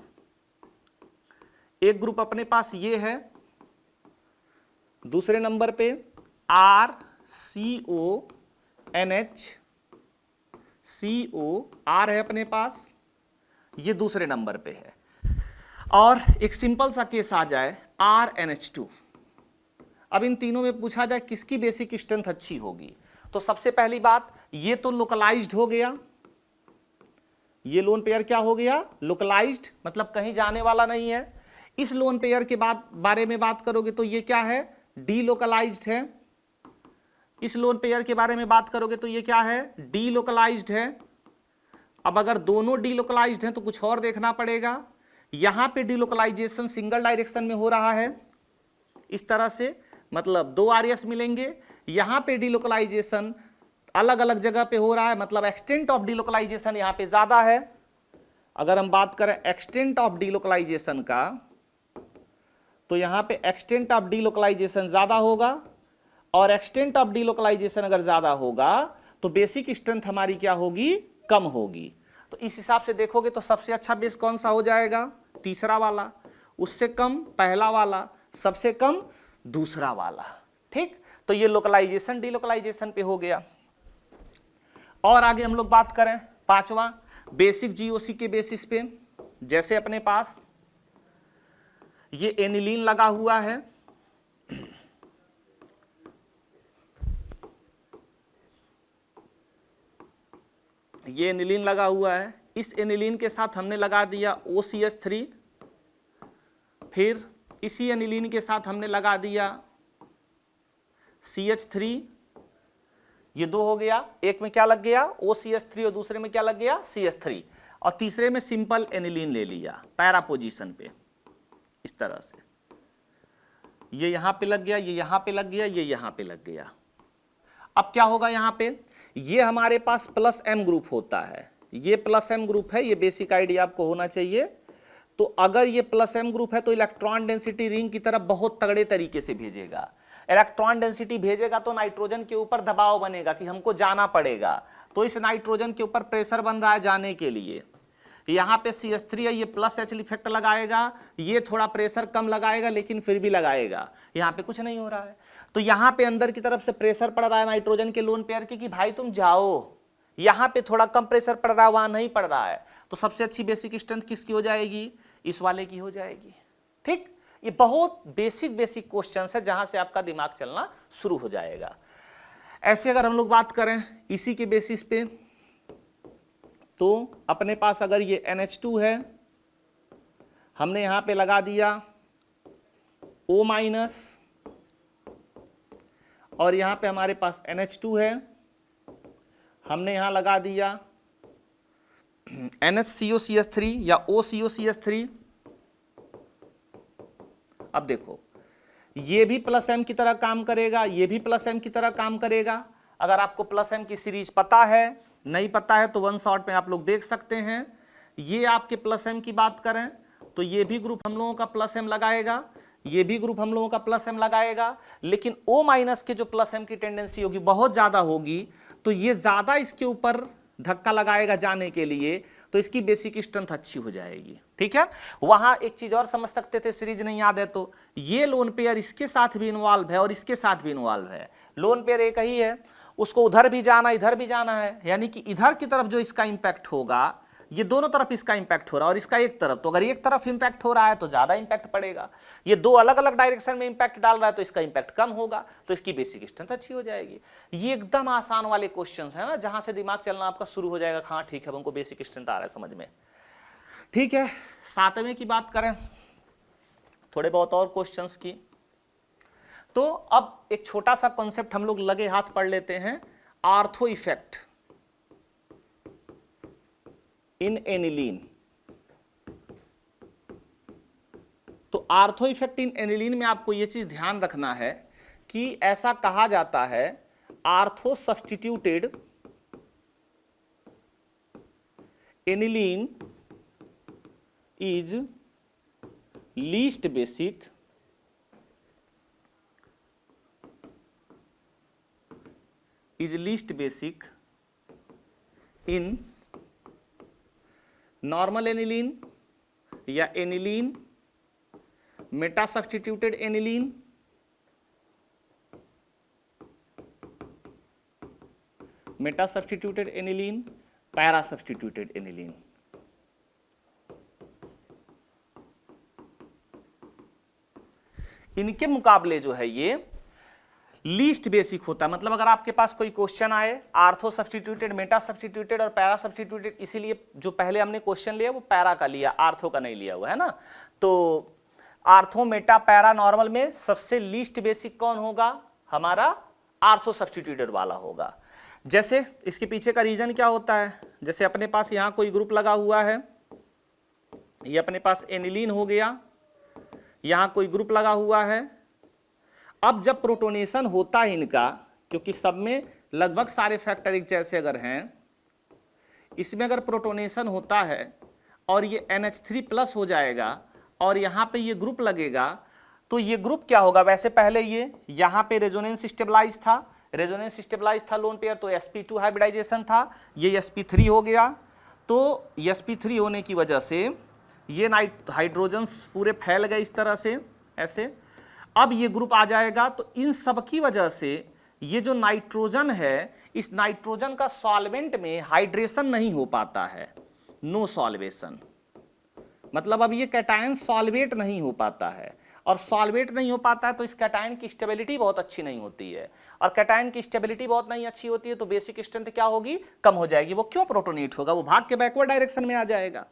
एक ग्रुप अपने पास ये है, दूसरे नंबर पे RCONH, है अपने पास, ये दूसरे नंबर पे है। और एक सिंपल सा केस आ जाए RNH2। अब इन तीनों में पूछा जाए किसकी बेसिक स्ट्रेंथ अच्छी होगी, तो सबसे पहली बात, ये तो लोकलाइज्ड हो गया, ये लोन पेयर क्या हो गया, लोकलाइज्ड, मतलब कहीं जाने वाला नहीं है। इस लोन पेयर के बारे में बात करोगे तो ये क्या है, डीलोकलाइज्ड है। इस लोन पेयर के बारे में बात करोगे तो ये क्या है, डीलोकलाइज्ड है। अब अगर दोनों डीलोकलाइज्ड हैं तो कुछ और देखना पड़ेगा। यहां पे डीलोकलाइजेशन सिंगल डायरेक्शन में हो रहा है इस तरह से, मतलब दो आरएस मिलेंगे। यहां पे डीलोकलाइजेशन अलग अलग जगह पे हो रहा है, मतलब एक्सटेंट ऑफ डीलोकलाइजेशन यहां पे ज्यादा है। अगर हम बात करें एक्सटेंट ऑफ डीलोकलाइजेशन का, तो यहां पे एक्सटेंट ऑफ डीलोकलाइजेशन ज्यादा होगा, और एक्सटेंट ऑफ डीलोकलाइजेशन अगर ज्यादा होगा तो बेसिक स्ट्रेंथ हमारी क्या होगी, कम होगी। तो इस हिसाब से देखोगे तो सबसे अच्छा बेस कौन सा हो जाएगा, तीसरा वाला, उससे कम पहला वाला, सबसे कम दूसरा वाला। ठीक, तो ये लोकलाइजेशन डीलोकलाइजेशन पे हो गया। और आगे हम लोग बात करें पांचवा, बेसिक जीओसी के बेसिस पे, जैसे अपने पास ये एनिलीन लगा हुआ है, ये एनिलीन लगा हुआ है, इस एनिलीन के साथ हमने लगा दिया OCH3, फिर इसी एनिलीन के साथ हमने लगा दिया CH3, ये दो हो गया, एक में क्या लग गया OCH3 और दूसरे में क्या लग गया CH3, और तीसरे में सिंपल एनिलीन ले लिया पैरा पोजीशन पे, इस तरह से ये यहां पे लग गया, ये यहां पे लग गया, ये यहां पे लग गया। अब क्या होगा, यहां पे ये हमारे पास प्लस M ग्रुप होता है, ये प्लस M ग्रुप है, ये बेसिक आइडिया आपको होना चाहिए। तो अगर ये प्लस M ग्रुप है तो इलेक्ट्रॉन डेंसिटी रिंग की तरफ बहुत तगड़े तरीके से भेजेगा। इलेक्ट्रॉन डेंसिटी भेजेगा तो नाइट्रोजन के ऊपर दबाव बनेगा कि हमको जाना पड़ेगा, तो इस नाइट्रोजन के ऊपर प्रेशर बन रहा है जाने के लिए। यहां पे CH3 है, ये प्लस H इफेक्ट लगाएगा, ये थोड़ा प्रेशर कम लगाएगा लेकिन फिर भी लगाएगा, यहां पे कुछ नहीं हो रहा है। तो यहां पे अंदर की तरफ से प्रेशर पड़ रहा है नाइट्रोजन के लोन पेयर की कि भाई तुम जाओ, यहां पे थोड़ा कम प्रेशर पड़ रहा है, वहां नहीं पड़ रहा है। तो सबसे अच्छी बेसिक स्ट्रेंथ किसकी हो जाएगी, इस वाले की हो जाएगी। ठीक, ये बहुत बेसिक क्वेश्चन है जहां से आपका दिमाग चलना शुरू हो जाएगा। ऐसे अगर हम लोग बात करें इसी के बेसिस पे, तो अपने पास अगर ये NH2 है, हमने यहां पे लगा दिया O-, और यहां पे हमारे पास NH2 है, हमने यहां लगा दिया NHCOCH3 या OCOCH3। अब देखो ये भी प्लस M की तरह काम करेगा, ये भी प्लस M की तरह काम करेगा। अगर आपको प्लस M की सीरीज पता है, नहीं पता है तो वन शॉट में आप लोग देख सकते हैं। ये आपके प्लस M की बात करें तो ये भी ग्रुप हम लोगों का प्लस M लगाएगा, ये भी ग्रुप हम लोगों का प्लस M लगाएगा, लेकिन O- के जो प्लस M की टेंडेंसी होगी बहुत ज्यादा होगी, तो ये ज्यादा इसके ऊपर धक्का लगाएगा जाने के लिए, तो इसकी बेसिक स्ट्रेंथ अच्छी हो जाएगी। ठीक है, वहां एक चीज और समझ सकते थे, सीरीज नहीं याद है तो, ये लोन पेयर इसके साथ भी इन्वॉल्व है और इसके साथ भी इन्वॉल्व है, लोन पेयर एक ही है, उसको उधर भी जाना इधर भी जाना है, यानी कि इधर की तरफ जो इसका इंपैक्ट होगा, ये दोनों तरफ इसका इंपैक्ट हो रहा है और इसका एक तरफ, तो अगर एक तरफ इंपैक्ट हो रहा है तो ज्यादा इंपैक्ट पड़ेगा, ये दो अलग अलग डायरेक्शन में इंपैक्ट डाल रहा है तो इसका इंपैक्ट कम होगा, तो इसकी बेसिक स्ट्रेंथ अच्छी हो जाएगी। ये एकदम आसान वाले क्वेश्चंस है ना, जहां से दिमाग चलना आपका शुरू हो जाएगा, हाँ ठीक है हमको बेसिक स्ट्रेंथ आ रहा है समझ में। ठीक है, सातवें की बात करें, थोड़े बहुत और क्वेश्चंस की, तो अब एक छोटा सा कॉन्सेप्ट हम लोग लगे हाथ पढ़ लेते हैं, आर्थो इफेक्ट इन एनिलीन। तो आर्थो इफेक्ट इन एनिलीन में आपको यह चीज ध्यान रखना है कि ऐसा कहा जाता है, ortho substituted aniline is least basic is least basic in normal aniline या aniline, meta substituted aniline, meta substituted aniline, para substituted aniline. इनके मुकाबले जो है ये लीस्ट बेसिक होता है। मतलब अगर आपके पास कोई क्वेश्चन आए आर्थो सब्स्टिट्यूटेड, मेटा सब्स्टिट्यूटेड और पैरा सब्स्टिट्यूटेड, इसीलिए जो पहले हमने क्वेश्चन लिया वो पैरा का लिया, आर्थो का नहीं लिया हुआ है ना। तो आर्थो, मेटा, पैरा, नॉर्मल में सबसे लीस्ट बेसिक कौन होगा? हमारा आर्थो सब्स्टिट्यूटेड वाला होगा। जैसे इसके पीछे का रीजन क्या होता है, जैसे अपने पास यहां कोई ग्रुप लगा हुआ है, ये अपने पास एनिलीन हो गया, यहां कोई ग्रुप लगा हुआ है। अब जब प्रोटोनेशन होता है इनका, क्योंकि सब में लगभग सारे फैक्टर एक जैसे अगर हैं, इसमें अगर प्रोटोनेशन होता है और ये NH3+ हो जाएगा और यहां पे ये ग्रुप लगेगा, तो ये ग्रुप क्या होगा? वैसे पहले ये यहां पे रेजोनेंस स्टेबलाइज था, रेजोनेंस स्टेबलाइज था लोन पेयर, तो sp2 हाइब्रिडाइजेशन था, ये sp3 हो गया। तो sp3 होने की वजह से ये हाइड्रोजन्स पूरे फैल गए इस तरह से ऐसे। अब ये ग्रुप आ जाएगा, तो इन सब की वजह से ये जो नाइट्रोजन है, इस नाइट्रोजन का सॉल्वेंट में हाइड्रेशन नहीं हो पाता है, नो सॉल्वेशन। मतलब अब ये कैटायन सॉल्वेट नहीं हो पाता है, और सॉल्वेट नहीं हो पाता है तो इस कैटायन की स्टेबिलिटी बहुत अच्छी नहीं होती है, और कैटायन की स्टेबिलिटी बहुत नहीं अच्छी होती है तो बेसिक स्ट्रेंथ क्या होगी? कम हो जाएगी। वो क्यों प्रोटोनेट होगा? वो भाग के बैकवर्ड डायरेक्शन में आ जाएगा।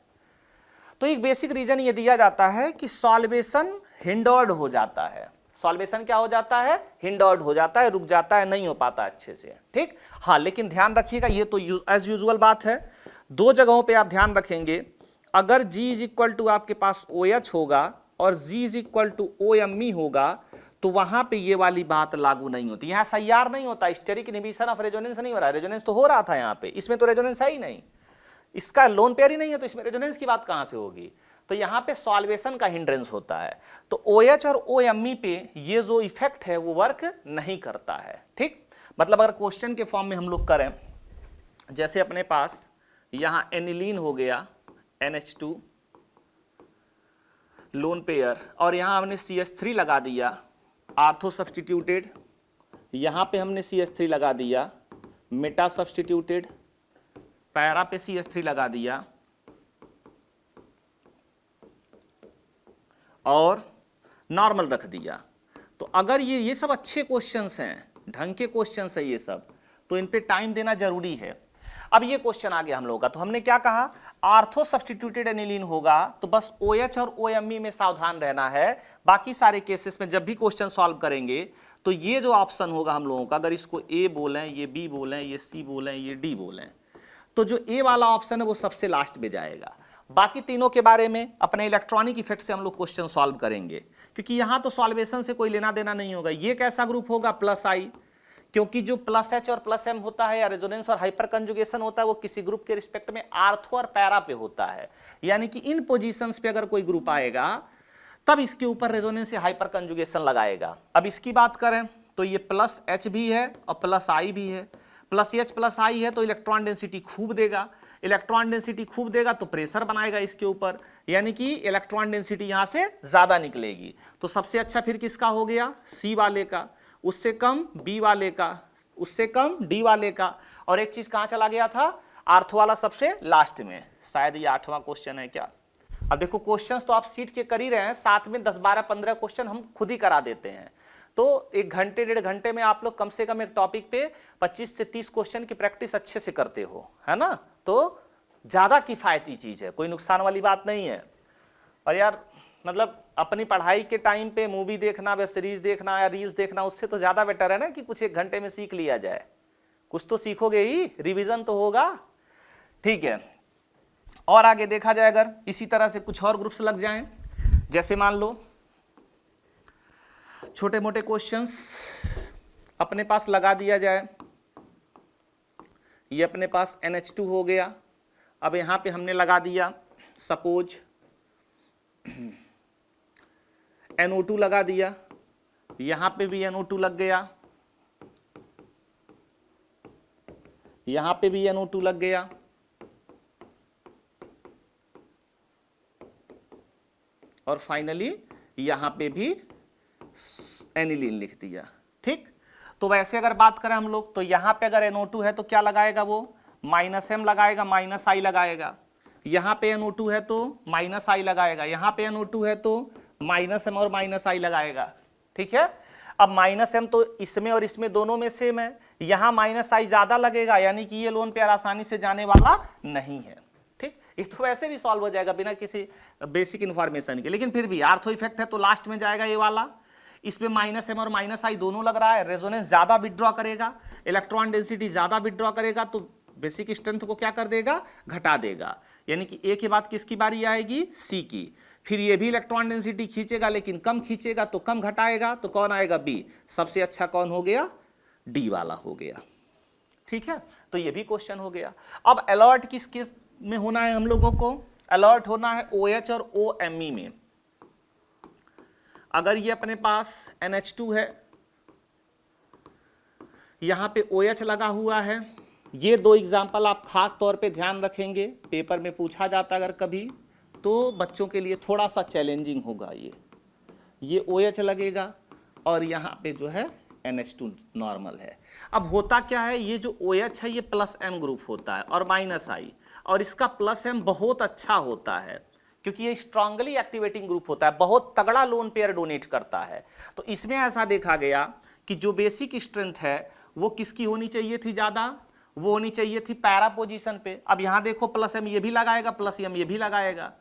तो एक बेसिक रीजन ये दिया जाता है कि सॉल्वेशन हिंडर्ड हो जाता है। सॉल्वेशन क्या हो जाता है? हिंडर्ड हो जाता है, रुक जाता है, नहीं हो पाता अच्छे से। ठीक, हाँ, लेकिन ध्यान रखिएगा, ये तो एज यूजुअल बात है। दो जगहों पे आप ध्यान रखेंगे, अगर G इज इक्वल टू आपके पास OH होगा और G is equal to OMe होगा, तो वहां पे ये वाली बात लागू नहीं होती। यहां सैयार नहीं होता, स्टेरिक इनहिबिशन ऑफ रेजोनेंस नहीं हो रहा है। रेजोनेंस तो हो रहा था यहाँ पे, इसमें तो रेजोनेंस है ही नहीं, इसका लोन पेयर ही नहीं है, तो इसमें रेजोनेंस की बात कहां से होगी? तो यहां पे सॉल्वेशन का हिंड्रेंस होता है, तो OH और OMe पे ये जो इफेक्ट है वो वर्क नहीं करता है। ठीक, मतलब अगर क्वेश्चन के फॉर्म में हम लोग करें, जैसे अपने पास यहां एनिलीन हो गया NH2 लोन पेयर, और यहां हमने CH3 लगा दिया आर्थो सब्स्टिट्यूटेड, यहां पे हमने CH3 लगा दिया मेटा सब्स्टिट्यूटेड, पैरा पे CH3 लगा दिया, और नॉर्मल रख दिया। तो अगर ये सब अच्छे क्वेश्चंस हैं, ढंग के क्वेश्चंस हैं ये सब, तो इन पे टाइम देना जरूरी है। अब ये क्वेश्चन आ गया हम लोगों का, तो हमने क्या कहा? आर्थो सब्स्टिट्यूटेड एनिलीन होगा तो बस OH और OMe में सावधान रहना है। बाकी सारे केसेस में जब भी क्वेश्चन सॉल्व करेंगे तो ये जो ऑप्शन होगा हम लोगों का, अगर इसको A बोलें, ये B बोलें, ये C बोलें, ये D बोलें, तो जो A वाला ऑप्शन है वो सबसे लास्ट में जाएगा। बाकी तीनों के बारे में अपने इलेक्ट्रॉनिक इफेक्ट से हम लोग क्वेश्चन सॉल्व करेंगे, क्योंकि यहां तो सॉल्वेशन से कोई लेना देना नहीं होगा। ये कैसा ग्रुप होगा? +I, क्योंकि जो +H और +M होता है या रेजोनेंस और हाइपर कंजुगेशन होता है वो किसी ग्रुप के रिस्पेक्ट में आर्थो और पैरा पे होता है। यानी कि इन पोजीशंस पे अगर कोई ग्रुप आएगा तब इसके ऊपर रेजोनेंस या हाइपर कंजुगेशन लगाएगा। अब इसकी बात करें तो ये +H भी है और +I भी है। +H+I है तो इलेक्ट्रॉन डेंसिटी खूब देगा, इलेक्ट्रॉन डेंसिटी खूब देगा तो प्रेशर बनाएगा इसके ऊपर, यानी कि इलेक्ट्रॉन डेंसिटी यहां से ज्यादा निकलेगी। तो सबसे अच्छा फिर किसका हो गया? C वाले का, उससे कम B वाले का, उससे कम D वाले का, और एक चीज कहां चला गया था? आर्थो वाला सबसे लास्ट में। शायद ये 8वां क्वेश्चन है क्या? अब देखो क्वेश्चंस तो आप सीट के कर ही रहे हैं, साथ में 10, 12, 15 क्वेश्चन हम खुद ही करा देते हैं। तो 1 घंटे 1.5 घंटे में आप लोग कम से कम एक टॉपिक पे 25 से 30 क्वेश्चन की प्रैक्टिस अच्छे से करते हो, है ना? तो ज्यादा किफायती चीज है, कोई नुकसान वाली बात नहीं है। और यार मतलब अपनी पढ़ाई के टाइम पे मूवी देखना, वेब सीरीज देखना या रील्स देखना, उससे तो ज्यादा बेटर है ना कि कुछ 1 घंटे में सीख लिया जाए। कुछ तो सीखोगे ही, रिवीजन तो होगा। ठीक है, और आगे देखा जाए अगर इसी तरह से कुछ और ग्रुप्स लग जाएं, जैसे मान लो छोटे मोटे क्वेश्चंस अपने पास लगा दिया जाए, ये अपने पास NH2 हो गया। अब यहां पे हमने लगा दिया सपोज NO2 लगा दिया, यहां पे भी NO2 लग गया, यहां पे भी NO2 लग गया, और फाइनली यहां पे भी एनिलीन लिख दिया। ठीक, तो वैसे अगर बात करें हम लोग तो यहां पे अगर NO2 है तो क्या लगाएगा वो, -M लगाएगा, -I लगाएगा। यहां पे NO2 है तो -I लगाएगा, यहां पे NO2 है तो -M और -I लगाएगा। ठीक है, अब -M तो इसमें और इसमें दोनों में सेम है, यहां -I ज्यादा लगेगा, यानी कि ये लोन पेयर आसानी से जाने वाला नहीं है। ठीक, ये तो वैसे भी सॉल्व हो जाएगा बिना किसी बेसिक इंफॉर्मेशन के, लेकिन फिर भी आर्थो इफेक्ट है तो लास्ट में जाएगा ये वाला। इसमें -M और -I दोनों लग रहा है, रेजोनेंस ज्यादा विड्रॉ करेगा, इलेक्ट्रॉन डेंसिटी ज्यादा विड्रॉ करेगा, तो बेसिक स्ट्रेंथ को क्या कर देगा, घटा देगा। यानी कि ए के बाद किसकी बारी आएगी, सी की। फिर ये भी इलेक्ट्रॉन डेंसिटी खींचेगा लेकिन कम खींचेगा तो कम घटाएगा, तो कौन आएगा, बी। सबसे अच्छा कौन हो गया, डी वाला हो गया। ठीक है, तो ये भी क्वेश्चन हो गया। अब अलर्ट किस किस में होना है हम लोगों को, अलर्ट होना है OH और OMe में। अगर ये अपने पास NH2 है, यहां पे OH लगा हुआ है, ये दो एग्जाम्पल आप खास तौर पे ध्यान रखेंगे, पेपर में पूछा जाता अगर कभी, तो बच्चों के लिए थोड़ा सा चैलेंजिंग होगा। ये OH लगेगा और यहाँ पे जो है NH2 नॉर्मल है। अब होता क्या है, ये जो OH है ये +M ग्रुप होता है और -I, और इसका +M बहुत अच्छा होता है क्योंकि ये स्ट्रांगली एक्टिवेटिंग ग्रुप होता है, बहुत तगड़ा लोन पेयर डोनेट करता है। तो इसमें ऐसा देखा गया कि जो बेसिक स्ट्रेंथ है वो किसकी होनी चाहिए थी ज्यादा, वो होनी चाहिए थी पैरा पोजीशन पे। अब यहां देखो +M ये भी लगाएगा, +M ये भी लगाएगा,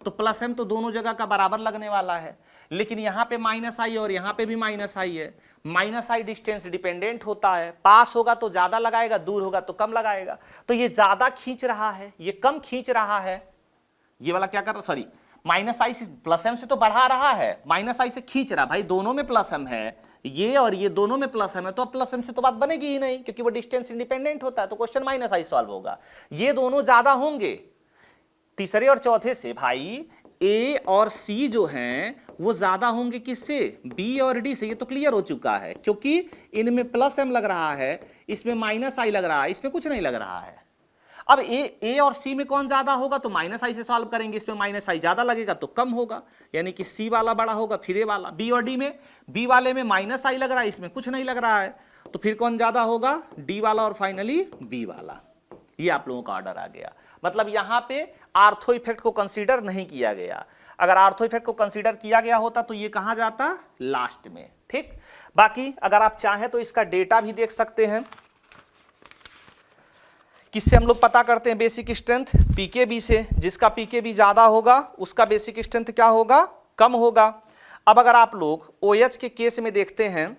तो +M तो दोनों जगह का बराबर लगने वाला है, लेकिन यहां पे -I और यहां पे भी -I है। -I डिस्टेंस डिपेंडेंट होता है, पास होगा तो ज्यादा लगाएगा, दूर होगा तो कम लगाएगा। तो ये ज्यादा खींच रहा है, ये कम खींच रहा है, ये वाला क्या कर रहा, सॉरी -I से +M से तो बढ़ा रहा है, -I से खींच रहा। भाई दोनों में +M है, ये और ये दोनों में +M है, तो अब +M से तो बात बनेगी ही नहीं क्योंकि वो डिस्टेंस इंडिपेंडेंट होता है, तो क्वेश्चन -I सॉल्व होगा। ये दोनों ज्यादा होंगे, तीसरे और चौथे से भाई ए और सी जो हैं वो ज्यादा होंगे किससे, बी और डी से। ये तो क्लियर हो चुका है क्योंकि इनमें +M लग रहा है, इसमें -I लग रहा है, इसमें कुछ नहीं लग रहा है। अब ए और सी में कौन ज्यादा होगा, तो -I से सॉल्व करेंगे, इसमें -I ज्यादा लगेगा तो कम होगा, यानी कि सी वाला बड़ा होगा फिर ए वाला। बी और डी में, बी वाले में -I लग रहा है, इसमें कुछ नहीं लग रहा है, तो फिर कौन ज्यादा होगा, डी वाला और फाइनली बी वाला। ये आप लोगों का ऑर्डर आ गया। मतलब यहां पे आर्थो इफेक्ट को कंसीडर नहीं किया गया, अगर आर्थो इफेक्ट को कंसीडर किया गया होता तो ये कहां जाता, लास्ट में। ठीक, बाकी अगर आप चाहें तो इसका डेटा भी देख सकते हैं। किससे हम लोग पता करते हैं बेसिक स्ट्रेंथ, पीकेबी से। जिसका पीकेबी ज्यादा होगा उसका बेसिक स्ट्रेंथ क्या होगा, कम होगा। अब अगर आप लोग OH के केस में देखते हैं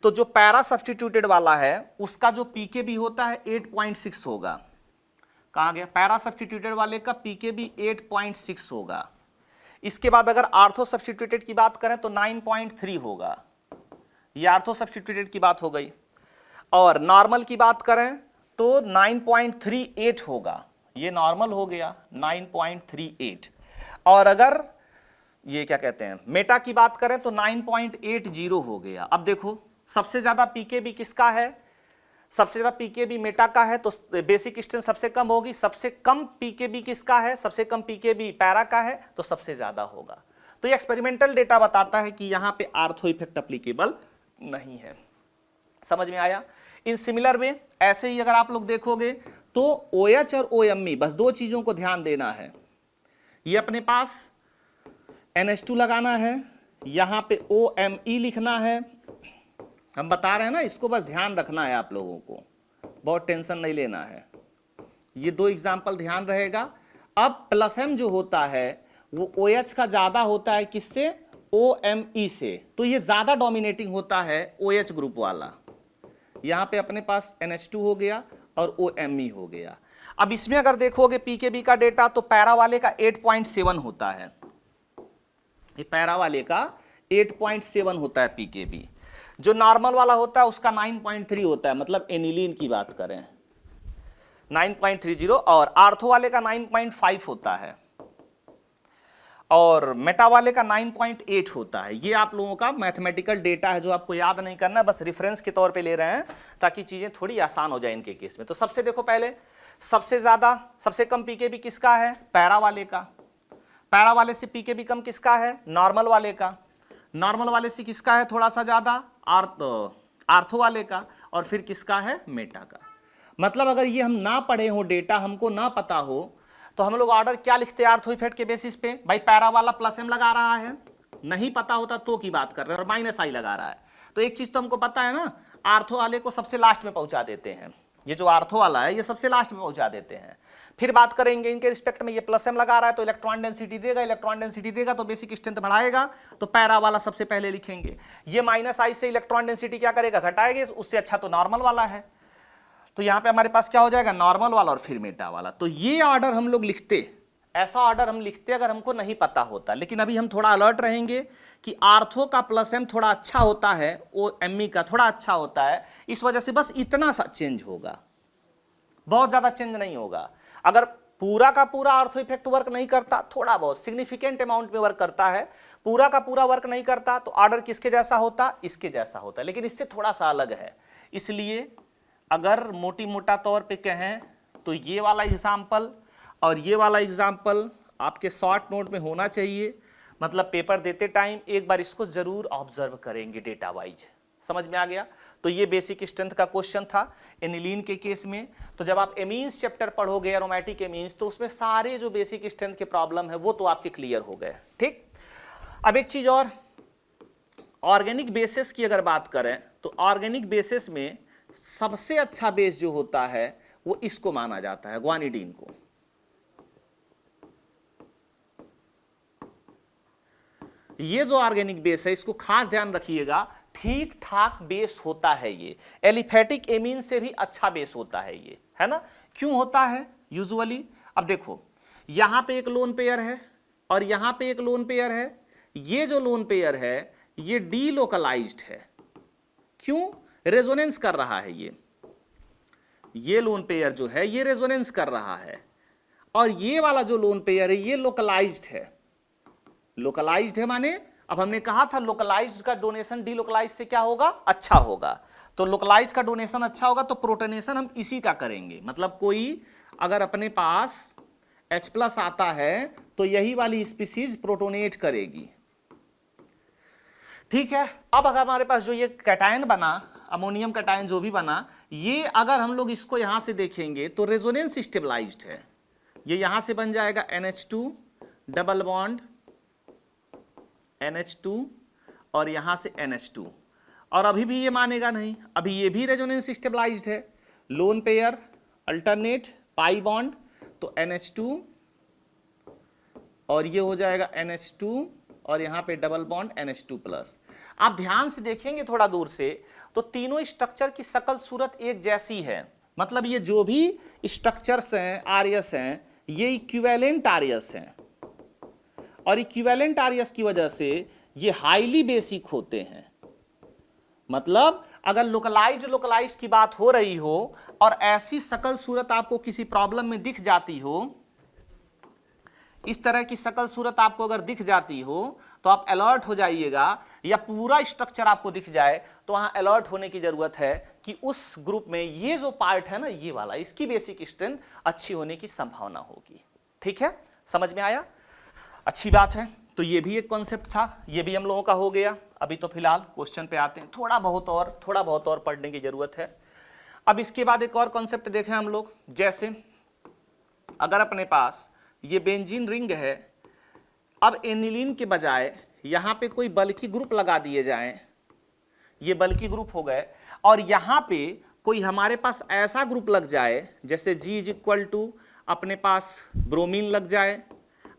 तो जो पैरा सब्स्टिट्यूटेड वाला है उसका जो पीकेबी होता है 8.6 होगा। कहाँ गया, पैरा सब्स्टिट्यूटेड वाले का पीकेबी 8.6 होगा। इसके बाद अगर आर्थो सब्स्टिट्यूटेड की बात करें तो 9.3 होगा। ये आर्थो सब्स्टिट्यूटेड की बात हो गई। और नॉर्मल की बात करें तो 9.38 होगा, ये नॉर्मल हो गया 9.38। और अगर ये क्या कहते हैं मेटा की बात करें तो 9.80 हो गया। अब देखो सबसे ज्यादा पीकेबी किसका है, सबसे ज्यादा पीकेबी मेटा का है, तो बेसिक स्ट्रेंथ सबसे कम होगी। सबसे कम पीकेबी किसका है, सबसे कम पीकेबी पैरा का है, तो सबसे ज्यादा होगा। तो ये एक्सपेरिमेंटल डेटा बताता है कि यहां पे आर्थो इफेक्ट एप्लीकेबल नहीं है। समझ में आया। इन सिमिलर में ऐसे ही अगर आप लोग देखोगे तो OH और OMe, बस दो चीजों को ध्यान देना है। ये अपने पास NH2 लगाना है, यहां पे OMe लिखना है। हम बता रहे हैं ना, इसको बस ध्यान रखना है आप लोगों को, बहुत टेंशन नहीं लेना है। ये दो एग्जाम्पल ध्यान रहेगा। अब +M जो होता है वो OH का ज्यादा होता है किससे, OMe से, तो ये ज्यादा डोमिनेटिंग होता है OH ग्रुप वाला। यहां पे अपने पास NH2 हो गया और OMe हो गया। अब इसमें अगर देखोगे पीकेबी का डेटा तो पैरा वाले का 8.7 होता है, ये पैरा वाले का 8.7 होता है पीकेबी। जो नॉर्मल वाला होता है उसका 9.3 होता है, मतलब एनिलीन की बात करें 9.30, और आर्थो वाले का 9.5 होता है। और मेटा वाले का 9.8 होता है। ये आप लोगों का मैथमेटिकल डेटा है जो आपको याद नहीं करना, बस रेफरेंस के तौर पे ले रहे हैं ताकि चीजें थोड़ी आसान हो जाए इनके केस में। तो सबसे देखो पहले सबसे ज्यादा सबसे कम पीकेबी किसका है? पैरा वाले का। पैरा वाले से पीकेबी कम किसका है? नॉर्मल वाले का। नॉर्मल वाले से किसका है थोड़ा सा ज्यादा? आर्थो वाले का। और फिर किसका है? मेटा का। मतलब अगर ये हम ना पढ़े हो डेटा, हमको ना पता हो, तो हम लोग ऑर्डर क्या लिखते हैं आर्थो इफेक्ट के बेसिस पे? भाई पैरा वाला प्लस एम लगा रहा है, नहीं पता होता तो की बात कर रहे हैं, और माइनस आई लगा रहा है। तो एक चीज तो हमको पता है ना, आर्थो वाले को सबसे लास्ट में पहुंचा देते हैं। ये जो आर्थो वाला है ये सबसे लास्ट में पहुंचा देते हैं। फिर बात करेंगे इनके रिस्पेक्ट में, ये प्लस एम लगा रहा है तो इलेक्ट्रॉन डेंसिटी देगा, इलेक्ट्रॉन डेंसिटी देगा तो बेसिक स्ट्रेंथ बढ़ाएगा, तो पैरा वाला सबसे पहले लिखेंगे। ये माइनस आई से इलेक्ट्रॉन डेंसिटी क्या करेगा? घटाएगा। उससे अच्छा तो नॉर्मल वाला है, तो यहां पे हमारे पास क्या हो जाएगा? नॉर्मल वाला और फिर मेटा वाला। तो ये ऑर्डर हम लोग लिखते, ऐसा ऑर्डर हम लिखते अगर हमको नहीं पता होता। लेकिन अभी हम थोड़ा अलर्ट रहेंगे कि आर्थो का प्लस एम थोड़ा अच्छा होता है, वो एमई का थोड़ा अच्छा होता है, इस वजह से बस इतना सा चेंज होगा, बहुत ज्यादा चेंज नहीं होगा। अगर पूरा का पूरा आर्थो इफेक्ट वर्क नहीं करता, थोड़ा बहुत सिग्निफिकेंट अमाउंट में वर्क करता है, पूरा का पूरा वर्क नहीं करता, तो ऑर्डर किसके जैसा होता? इसके जैसा होता है, लेकिन इससे थोड़ा सा अलग है। इसलिए अगर मोटी मोटा तौर पे कहें तो ये वाला एग्जाम्पल और ये वाला एग्जाम्पल आपके शॉर्ट नोट में होना चाहिए। मतलब पेपर देते टाइम एक बार इसको जरूर ऑब्जर्व करेंगे डेटा वाइज। समझ में आ गया? तो ये बेसिक स्ट्रेंथ का क्वेश्चन था एनिलीन के केस में। तो जब आप एमीन्स चैप्टर पढ़ोगे, एरोमेटिक एमीन्स, तो उसमें सारे जो बेसिक स्ट्रेंथ के प्रॉब्लम है वो तो आपके क्लियर हो गए। ठीक, अब एक चीज और, ऑर्गेनिक बेसिस की अगर बात करें तो ऑर्गेनिक बेसिस में सबसे अच्छा बेस जो होता है वो इसको माना जाता है, ग्वानिडीन को। ये जो ऑर्गेनिक बेस है इसको खास ध्यान रखिएगा, ठीक ठाक बेस होता है ये, एलिफेटिक एमीन से भी अच्छा बेस होता है ये, है ना? क्यों होता है यूजुअली? अब देखो यहां पे एक लोन पेयर है और यहां पे एक लोन पेयर है। ये जो लोन पेयर है ये डीलोकलाइज्ड है। क्यों? रेजोनेंस कर रहा है ये लोन पेयर जो है ये रेजोनेंस कर रहा है, और ये वाला जो लोन पेयर है ये लोकलाइज्ड है। लोकलाइज्ड है माने, अब हमने कहा था लोकलाइज्ड का डोनेशन डीलोकलाइज्ड से क्या होगा? अच्छा होगा। तो लोकलाइज्ड का डोनेशन अच्छा होगा तो प्रोटोनेशन हम इसी का करेंगे। मतलब कोई अगर अपने पास H+ आता है तो यही वाली स्पीसीज प्रोटोनेट करेगी। ठीक है, अब अगर हमारे पास जो ये कैटायन बना, अमोनियम कैटायन जो भी बना, ये अगर हम लोग इसको यहां से देखेंगे तो रेजोनेंस स्टेबलाइज्ड है। ये यहां से बन जाएगा NH2 डबल बॉन्ड NH2 और यहां से NH2, और अभी भी ये मानेगा नहीं, अभी ये भी रेजोनेंस स्टेबलाइज्ड है। Lone pair alternate pi bond, तो NH2 और ये हो जाएगा NH2 और यहां पे डबल बॉन्ड NH2+। आप ध्यान से देखेंगे थोड़ा दूर से तो तीनों स्ट्रक्चर की शकल सूरत एक जैसी है। मतलब ये जो भी स्ट्रक्चर्स हैं आर्यस हैं ये इक्विवेलेंट आर्यस हैं, और इक्विवेलेंट आर्यस की वजह से ये हाईली बेसिक होते हैं। मतलब अगर लोकलाइज्ड की बात हो रही हो और ऐसी शकल सूरत आपको किसी प्रॉब्लम में दिख जाती हो, इस तरह की शकल सूरत आपको अगर दिख जाती हो तो आप अलर्ट हो जाइएगा, या पूरा स्ट्रक्चर आपको दिख जाए तो वहां अलर्ट होने की जरूरत है कि उस ग्रुप में ये जो पार्ट है ना ये वाला, इसकी बेसिक स्ट्रेंथ अच्छी होने की संभावना होगी। ठीक है, समझ में आया? अच्छी बात है। तो ये भी एक कॉन्सेप्ट था, ये भी हम लोगों का हो गया। अभी तो फिलहाल क्वेश्चन पे आते हैं, थोड़ा बहुत और पढ़ने की जरूरत है। अब इसके बाद एक और कॉन्सेप्ट देखें हम लोग, जैसे अगर अपने पास ये बेंजीन रिंग है, अब एनिलीन के बजाय यहां पे कोई बल्कि ग्रुप लगा दिए जाएं, ये बल्कि ग्रुप हो गए, और यहां पे कोई हमारे पास ऐसा ग्रुप लग जाए जैसे G = अपने पास ब्रोमीन लग जाए,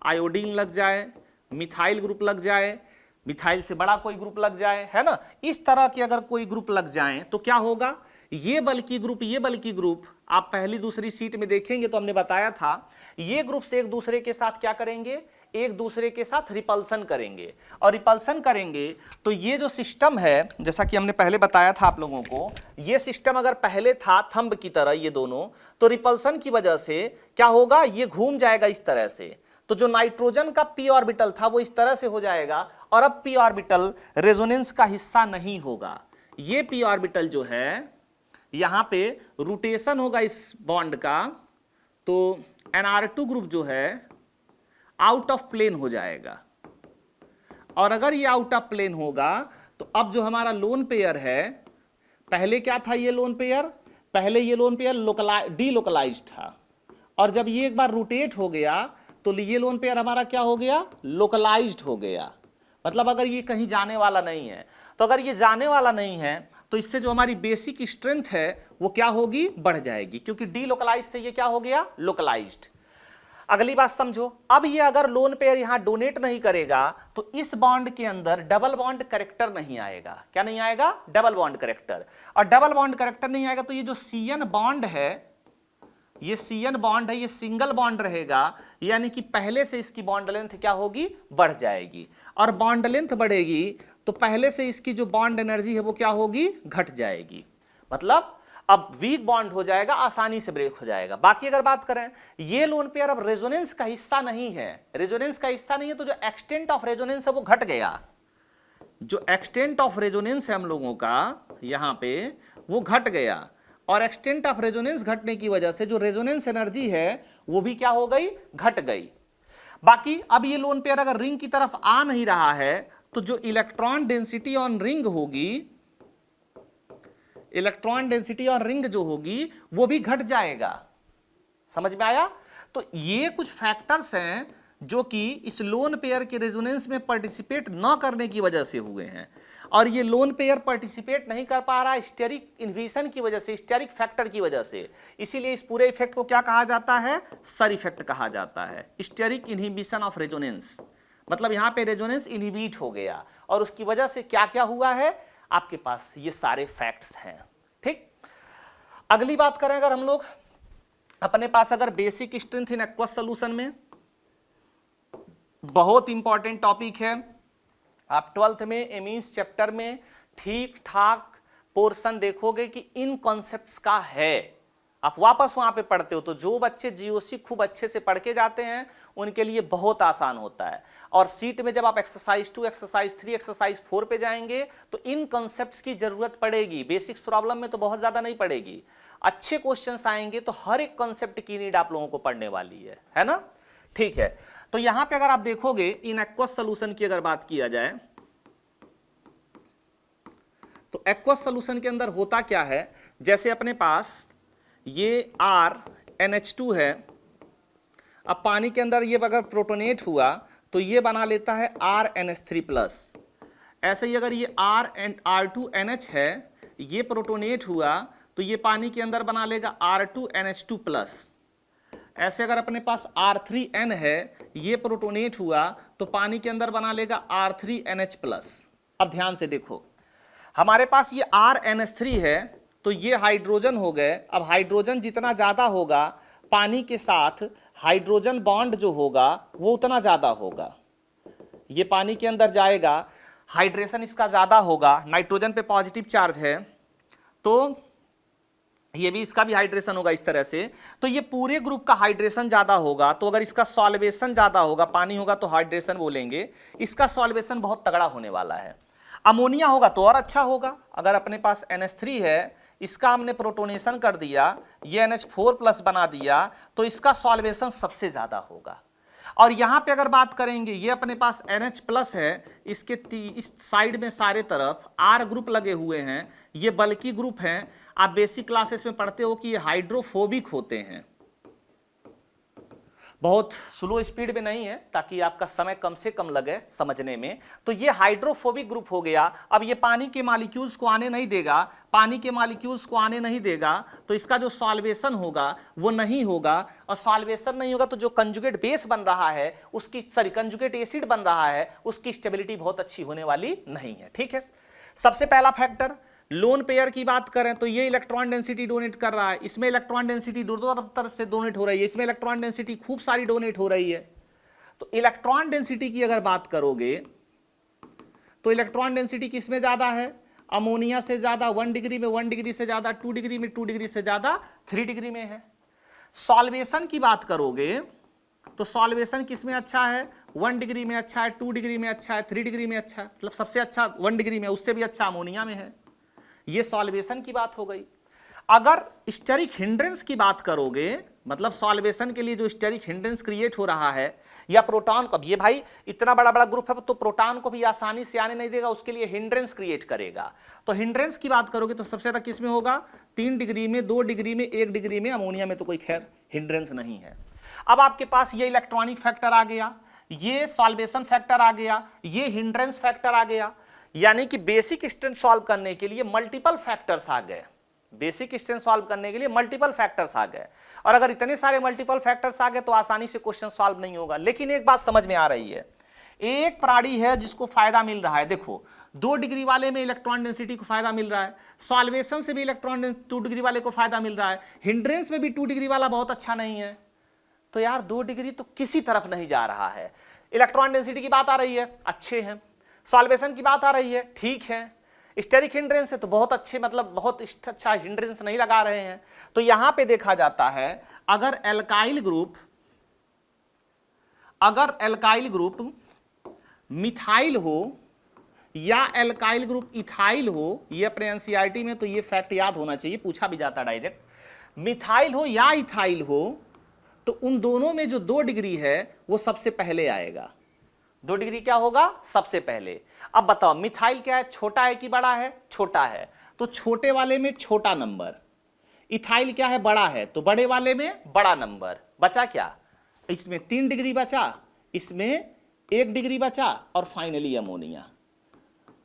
आयोडीन लग जाए, मिथाइल ग्रुप लग जाए, मिथाइल से बड़ा कोई ग्रुप लग जाए, है ना? इस तरह के अगर कोई ग्रुप लग जाए तो क्या होगा? ये बल्कि ग्रुप आप पहली दूसरी सीट में देखेंगे तो हमने बताया था ये ग्रुप से एक दूसरे के साथ क्या करेंगे? एक दूसरे के साथ रिपल्सन करेंगे, और रिपल्सन करेंगे तो ये जो सिस्टम है, जैसा कि हमने पहले बताया था आप लोगों को, ये सिस्टम अगर पहले था थंब की तरह ये दोनों, तो रिपल्सन की वजह से क्या होगा? ये घूम जाएगा इस तरह से, तो जो नाइट्रोजन का p ऑर्बिटल था वो इस तरह से हो जाएगा और अब p ऑर्बिटल रेजोनेंस का हिस्सा नहीं होगा। ये p ऑर्बिटल जो है यहां पे रोटेशन होगा इस बॉन्ड का, तो nr2 ग्रुप जो है आउट ऑफ प्लेन हो जाएगा। और अगर ये आउट ऑफ प्लेन होगा तो अब जो हमारा लोन पेयर है, पहले क्या था ये लोन पेयर, पहले ये लोन पेयर डीलोकलाइज्ड था, और जब ये एक बार रोटेट हो गया तो ये लोन पेयर हमारा क्या हो गया, लोकलाइज्ड हो गया। मतलब अगर ये कहीं जाने वाला नहीं है, तो अगर ये जाने वाला नहीं है तो इससे जो हमारी बेसिक स्ट्रेंथ है वो क्या होगी, बढ़ जाएगी, क्योंकि डीलोकलाइज से ये क्या हो गया, लोकलाइज्ड। अगली बात समझो, अब ये अगर लोन पेयर यहां डोनेट नहीं करेगा तो इस बॉन्ड के अंदर डबल बॉन्ड करेक्टर नहीं आएगा। क्या नहीं आएगा, डबल बॉन्ड करेक्टर। और डबल बॉन्ड करेक्टर नहीं आएगा तो ये जो CN बॉन्ड है, ये CN बॉन्ड है, ये सिंगल बॉन्ड रहेगा, यानी कि पहले से इसकी बॉन्ड लेंथ क्या होगी, बढ़ जाएगी। और बॉन्ड लेंथ बढ़ेगी तो पहले से इसकी जो बॉन्ड एनर्जी है वो क्या होगी, घट जाएगी। मतलब अब वीक बॉन्ड हो जाएगा, आसानी से ब्रेक हो जाएगा। बाकी अगर बात करें, ये लोन पेयर अब रेजोनेंस का हिस्सा नहीं है, रेजोनेंस का हिस्सा नहीं है, तो जो एक्सटेंट ऑफ रेजोनेंस है वो घट गया। जो एक्सटेंट ऑफ रेजोनेंस है हम लोगों का यहां पे वो घट गया, और एक्सटेंट ऑफ रेजोनेंस घटने की वजह से जो रेजोनेंस एनर्जी है वो भी क्या हो गई, घट गई। बाकी अब ये लोन पेयर अगर रिंग की तरफ आ नहीं रहा है तो जो इलेक्ट्रॉन डेंसिटी ऑन रिंग होगी, इलेक्ट्रॉन डेंसिटी और रिंग जो होगी वो भी घट जाएगा। समझ में आया? तो ये कुछ फैक्टर्स हैं जो कि इस लोन पेयर के रेजोनेंस में पार्टिसिपेट न करने की वजह से हुए हैं, और ये लोन पेयर पार्टिसिपेट नहीं कर पा रहा स्टेरिक इन्हिबिशन की वजह से, स्टेरिक फैक्टर की वजह से। इसीलिए इस पूरे इफेक्ट को क्या कहा जाता है, सर इफेक्ट कहा जाता है, स्टेरिक इन्हिबिशन ऑफ रेजोनेंस। मतलब यहां पे रेजोनेंस इनहिबिट हो गया, और उसकी वजह से क्या क्या हुआ है, आपके पास ये सारे फैक्ट्स हैं। ठीक, अगली बात करें अगर हम लोग, अपने पास अगर basic strength in aqueous solution में, बहुत इंपॉर्टेंट टॉपिक है। आप 12th में एमीन्स चैप्टर में ठीक ठाक पोर्शन देखोगे कि इन कॉन्सेप्ट्स का है, आप वापस वहां पे पढ़ते हो। तो जो बच्चे जीओसी खूब अच्छे से पढ़ के जाते हैं उनके लिए बहुत आसान होता है। और सीट में जब आप एक्सरसाइज 2, एक्सरसाइज 3, एक्सरसाइज 4 पे जाएंगे तो इन कॉन्सेप्ट्स की जरूरत पड़ेगी। बेसिक्स प्रॉब्लम में तो बहुत ज्यादा नहीं पड़ेगी, अच्छे क्वेश्चंस आएंगे तो हर एक कॉन्सेप्ट की नीड आप लोगों को पढ़ने वाली है ना। ठीक है, तो यहां पे अगर आप देखोगे इन एक्वस सॉल्यूशन की अगर बात किया जाए तो एक्वस सॉल्यूशन के अंदर होता क्या है, जैसे अपने पास ये RNH2 है, अब पानी के अंदर ये अगर प्रोटोनेट हुआ तो ये बना लेता है RNH3+। ऐसे ही अगर ये R2NH है, ये प्रोटोनेट हुआ तो ये पानी के अंदर बना लेगा R2NH2+। ऐसे अगर अपने पास R3N है, ये प्रोटोनेट हुआ तो पानी के अंदर बना लेगा R3NH+। अब ध्यान से देखो, हमारे पास ये RNH3 है तो ये हाइड्रोजन हो गए। अब हाइड्रोजन जितना ज्यादा होगा पानी के साथ हाइड्रोजन बॉन्ड जो होगा वो उतना ज्यादा होगा। ये पानी के अंदर जाएगा, हाइड्रेशन इसका ज्यादा होगा, नाइट्रोजन पे पॉजिटिव चार्ज है तो ये भी, इसका भी हाइड्रेशन होगा इस तरह से। तो ये पूरे ग्रुप का हाइड्रेशन ज्यादा होगा, तो अगर इसका सॉल्वेशन ज्यादा होगा, पानी होगा तो हाइड्रेशन बोलेंगे, इसका सॉल्वेशन बहुत तगड़ा होने वाला है। अमोनिया होगा तो और अच्छा होगा। अगर अपने पास NH3 है, इसका हमने प्रोटोनेशन कर दिया, ये NH4+ बना दिया तो इसका सॉल्वेशन सबसे ज्यादा होगा। और यहां पे अगर बात करेंगे, ये अपने पास NH+ है, इसके इस साइड में सारे तरफ R ग्रुप लगे हुए हैं, ये बल्कि ग्रुप हैं। आप बेसिक क्लासेस में पढ़ते हो कि ये हाइड्रोफोबिक होते हैं। बहुत स्लो स्पीड में नहीं है ताकि आपका समय कम से कम लगे समझने में। तो ये हाइड्रोफोबिक ग्रुप हो गया। अब ये पानी के मॉलिक्यूल्स को आने नहीं देगा, पानी के मॉलिक्यूल्स को आने नहीं देगा तो इसका जो सॉल्वेशन होगा वो नहीं होगा, और सॉल्वेशन नहीं होगा तो जो कंजुगेट बेस बन रहा है उसकी, सॉरी कंजुगेट एसिड बन रहा है, उसकी स्टेबिलिटी बहुत अच्छी होने वाली नहीं है। ठीक है, सबसे पहला फैक्टर लोन पेयर की बात करें तो ये इलेक्ट्रॉन डेंसिटी डोनेट कर रहा है, इसमें इलेक्ट्रॉन डेंसिटी दोनों तरफ से डोनेट हो रही है, इसमें इलेक्ट्रॉन डेंसिटी खूब सारी डोनेट हो रही है। तो इलेक्ट्रॉन डेंसिटी की अगर बात करोगे तो इलेक्ट्रॉन डेंसिटी किसमें ज्यादा है, अमोनिया से ज्यादा, 1 डिग्री में 1 डिग्री से ज्यादा, 2 डिग्री में 2 डिग्री से ज्यादा, 3 डिग्री में है। सॉल्वेशन की बात करोगे तो सॉल्वेशन किस में अच्छा है? 1 डिग्री में अच्छा है, 2 डिग्री में अच्छा है, 3 डिग्री में अच्छा है, मतलब सबसे अच्छा 1 डिग्री में, उससे भी अच्छा अमोनिया में है। ये सॉल्वेशन की बात हो गई। अगर स्टेरिक हिंड्रेंस की बात करोगे, मतलब सॉल्वेशन के लिए जो स्टेरिक हिंड्रेंस क्रिएट हो रहा है, या प्रोटॉन को, ये भाई इतना बड़ा बड़ा ग्रुप है तो प्रोटॉन को भी आसानी से आने नहीं देगा, उसके लिए हिंड्रेंस क्रिएट करेगा। तो हिंड्रेंस की बात करोगे तो सबसे ज्यादा किस में होगा? 3 डिग्री में, 2 डिग्री में, 1 डिग्री में। अमोनिया में तो कोई खैर हिंड्रेंस नहीं है। अब आपके पास ये इलेक्ट्रॉनिक फैक्टर आ गया, ये सॉल्वेशन फैक्टर आ गया, ये हिंड्रेंस फैक्टर आ गया, यानी कि बेसिक स्ट्रेंथ सॉल्व करने के लिए मल्टीपल फैक्टर्स आ गए। बेसिक स्ट्रेंथ सॉल्व करने के लिए मल्टीपल फैक्टर्स आ गए, और अगर इतने सारे मल्टीपल फैक्टर्स आ गए तो आसानी से क्वेश्चन सॉल्व नहीं होगा। लेकिन एक बात समझ में आ रही है, एक प्राणी है जिसको फायदा मिल रहा है। देखो 2 डिग्री वाले में इलेक्ट्रॉन डेंसिटी को फायदा मिल रहा है, सॉल्वेशन से भी इलेक्ट्रॉन 2 डिग्री वाले को फायदा मिल रहा है, हिंड्रेंस में भी 2 डिग्री वाला बहुत अच्छा नहीं है। तो यार 2 डिग्री तो किसी तरफ नहीं जा रहा है। इलेक्ट्रॉन डेंसिटी की बात आ रही है, अच्छे हैं। सॉल्वेशन की बात आ रही है, ठीक है। स्टेरिक हिंड्रेंस है तो बहुत अच्छे, मतलब बहुत अच्छा हिंड्रेंस नहीं लगा रहे हैं। तो यहां पे देखा जाता है अगर एल्काइल ग्रुप मिथाइल हो या एल्काइल ग्रुप इथाइल हो, ये अपने एनसीईआरटी में तो ये फैक्ट याद होना चाहिए, पूछा भी जाता डायरेक्ट। मिथाइल हो या इथाइल हो तो उन दोनों में जो 2 डिग्री है वो सबसे पहले आएगा। 2 डिग्री क्या होगा? सबसे पहले। अब बताओ मिथाइल क्या है, छोटा है कि बड़ा है? छोटा है, तो छोटे वाले में छोटा नंबर। इथाइल क्या है? बड़ा है, तो बड़े वाले में बड़ा नंबर। बचा क्या? इसमें 3 डिग्री बचा, इसमें 1 डिग्री बचा, और फाइनली अमोनिया।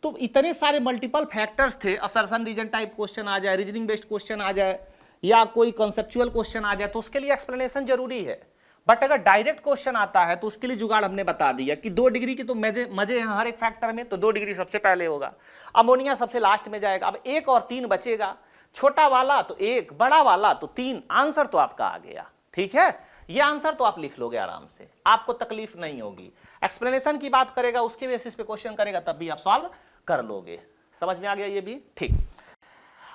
तो इतने सारे मल्टीपल फैक्टर्स थे। असर्शन रीजन टाइप क्वेश्चन आ जाए, रीजनिंग बेस्ड क्वेश्चन आ जाए, या कोई कॉन्सेप्चुअल क्वेश्चन आ जाए, तो उसके लिए एक्सप्लेनेशन जरूरी है। बट अगर डायरेक्ट क्वेश्चन आता है तो उसके लिए जुगाड़ हमने बता दिया कि 2 डिग्री की तो मजे हैं हर एक फैक्टर में, तो 2 डिग्री सबसे पहले होगा, अमोनिया सबसे लास्ट में जाएगा। अब 1 और 3 बचेगा, छोटा वाला तो 1, बड़ा वाला तो 3। आंसर तो आपका आ गया, ठीक है। ये आंसर तो आप लिख लोगे आराम से, आपको तकलीफ नहीं होगी। एक्सप्लेनेशन की बात करेगा, उसके बेसिस पे क्वेश्चन करेगा, तब भी आप सॉल्व कर लोगे। समझ में आ गया ये भी? ठीक।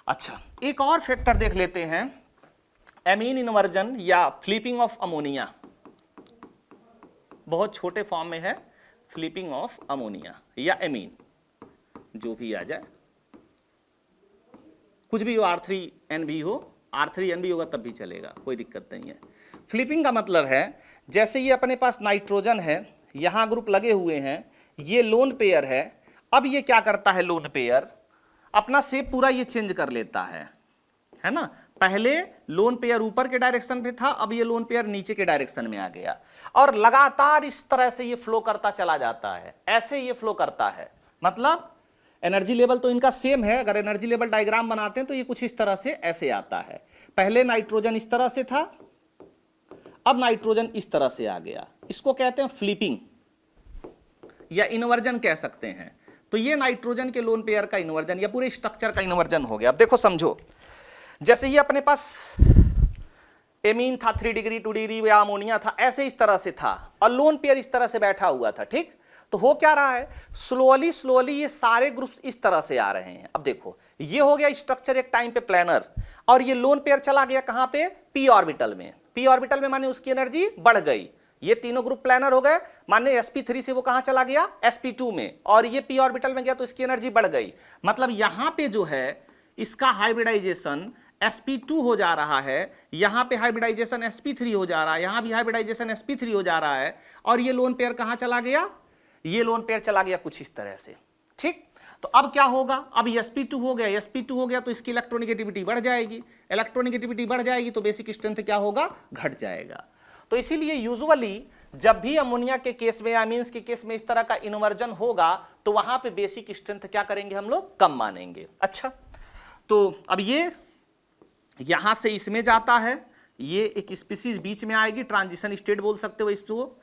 अच्छा, एक और फैक्टर देख लेते हैं, एमीन इन्वर्जन या फ्लिपिंग ऑफ अमोनिया। बहुत छोटे फॉर्म में है, फ्लिपिंग ऑफ अमोनिया या एमीन, जो भी आ जाए, कुछ भी हो, R3N भी हो, R3N भी होगा तब भी चलेगा, कोई दिक्कत नहीं है। फ्लिपिंग का मतलब है जैसे ये अपने पास नाइट्रोजन है, यहां ग्रुप लगे हुए हैं, ये लोन पेयर है। अब ये क्या करता है, लोन पेयर अपना शेप पूरा ये चेंज कर लेता है ना। पहले लोन पेयर ऊपर के डायरेक्शन पे था, अब ये लोन पेयर नीचे के डायरेक्शन में आ गया, और लगातार इस तरह से ये फ्लो करता चला जाता है। ऐसे ये फ्लो करता है, मतलब एनर्जी लेवल तो इनका सेम है। अगर एनर्जी लेवल डायग्राम बनाते हैं तो ये कुछ इस तरह से ऐसे आता है। पहले नाइट्रोजन इस तरह से था, अब नाइट्रोजन इस तरह से आ गया। इसको कहते हैं फ्लिपिंग या इन्वर्जन कह सकते हैं। तो ये नाइट्रोजन के लोन पेयर का इन्वर्जन या पूरे स्ट्रक्चर का इन्वर्जन हो गया। अब देखो समझो, जैसे ये अपने पास एमीन था 3 डिग्री 2 डिग्री या अमोनिया था, ऐसे इस तरह से था, और लोन पेयर इस तरह से बैठा हुआ था, ठीक। तो हो क्या रहा है, स्लोली स्लोली ये सारे ग्रुप्स इस तरह से आ रहे हैं। अब देखो ये हो गया स्ट्रक्चर एक टाइम पे प्लानर, और ये लोन पेयर चला गया कहां पे, पी ऑर्बिटल में। पी ऑर्बिटल में माने उसकी एनर्जी बढ़ गई। ये तीनों ग्रुप प्लानर हो गए, माने sp3 से वो कहां चला गया, sp2 में, और ये p ऑर्बिटल में गया तो इसकी एनर्जी बढ़ गई। मतलब यहां पे जो है इसका हाइब्रिडाइजेशन sp2 हो जा रहा है, यहां पे हाइब्रिडाइजेशन sp3 हो जा रहा है, यहां भी हाइब्रिडाइजेशन sp3 हो जा रहा है, और ये लोन पेयर कहां चला गया, ये लोन पेयर चला गया कुछ इस तरह से, ठीक। तो अब क्या होगा, अब sp2 हो गया, sp2 हो गया तो इसकी इलेक्ट्रोनेगेटिविटी बढ़ जाएगी, इलेक्ट्रोनेगेटिविटी बढ़ जाएगी तो बेसिक स्ट्रेंथ क्या होगा, घट जाएगा। तो इसीलिए यूजुअली जब भी अमोनिया के केस में या अमीन्स के केस में इस तरह का इन्वर्जन होगा तो वहां पे बेसिक स्ट्रेंथ क्या करेंगे हम लोग, कम मानेंगे। अच्छा, तो अब ये यहां से इसमें जाता है, ये एक स्पीसीज बीच में आएगी, ट्रांजिशन स्टेट बोल सकते हो इसको,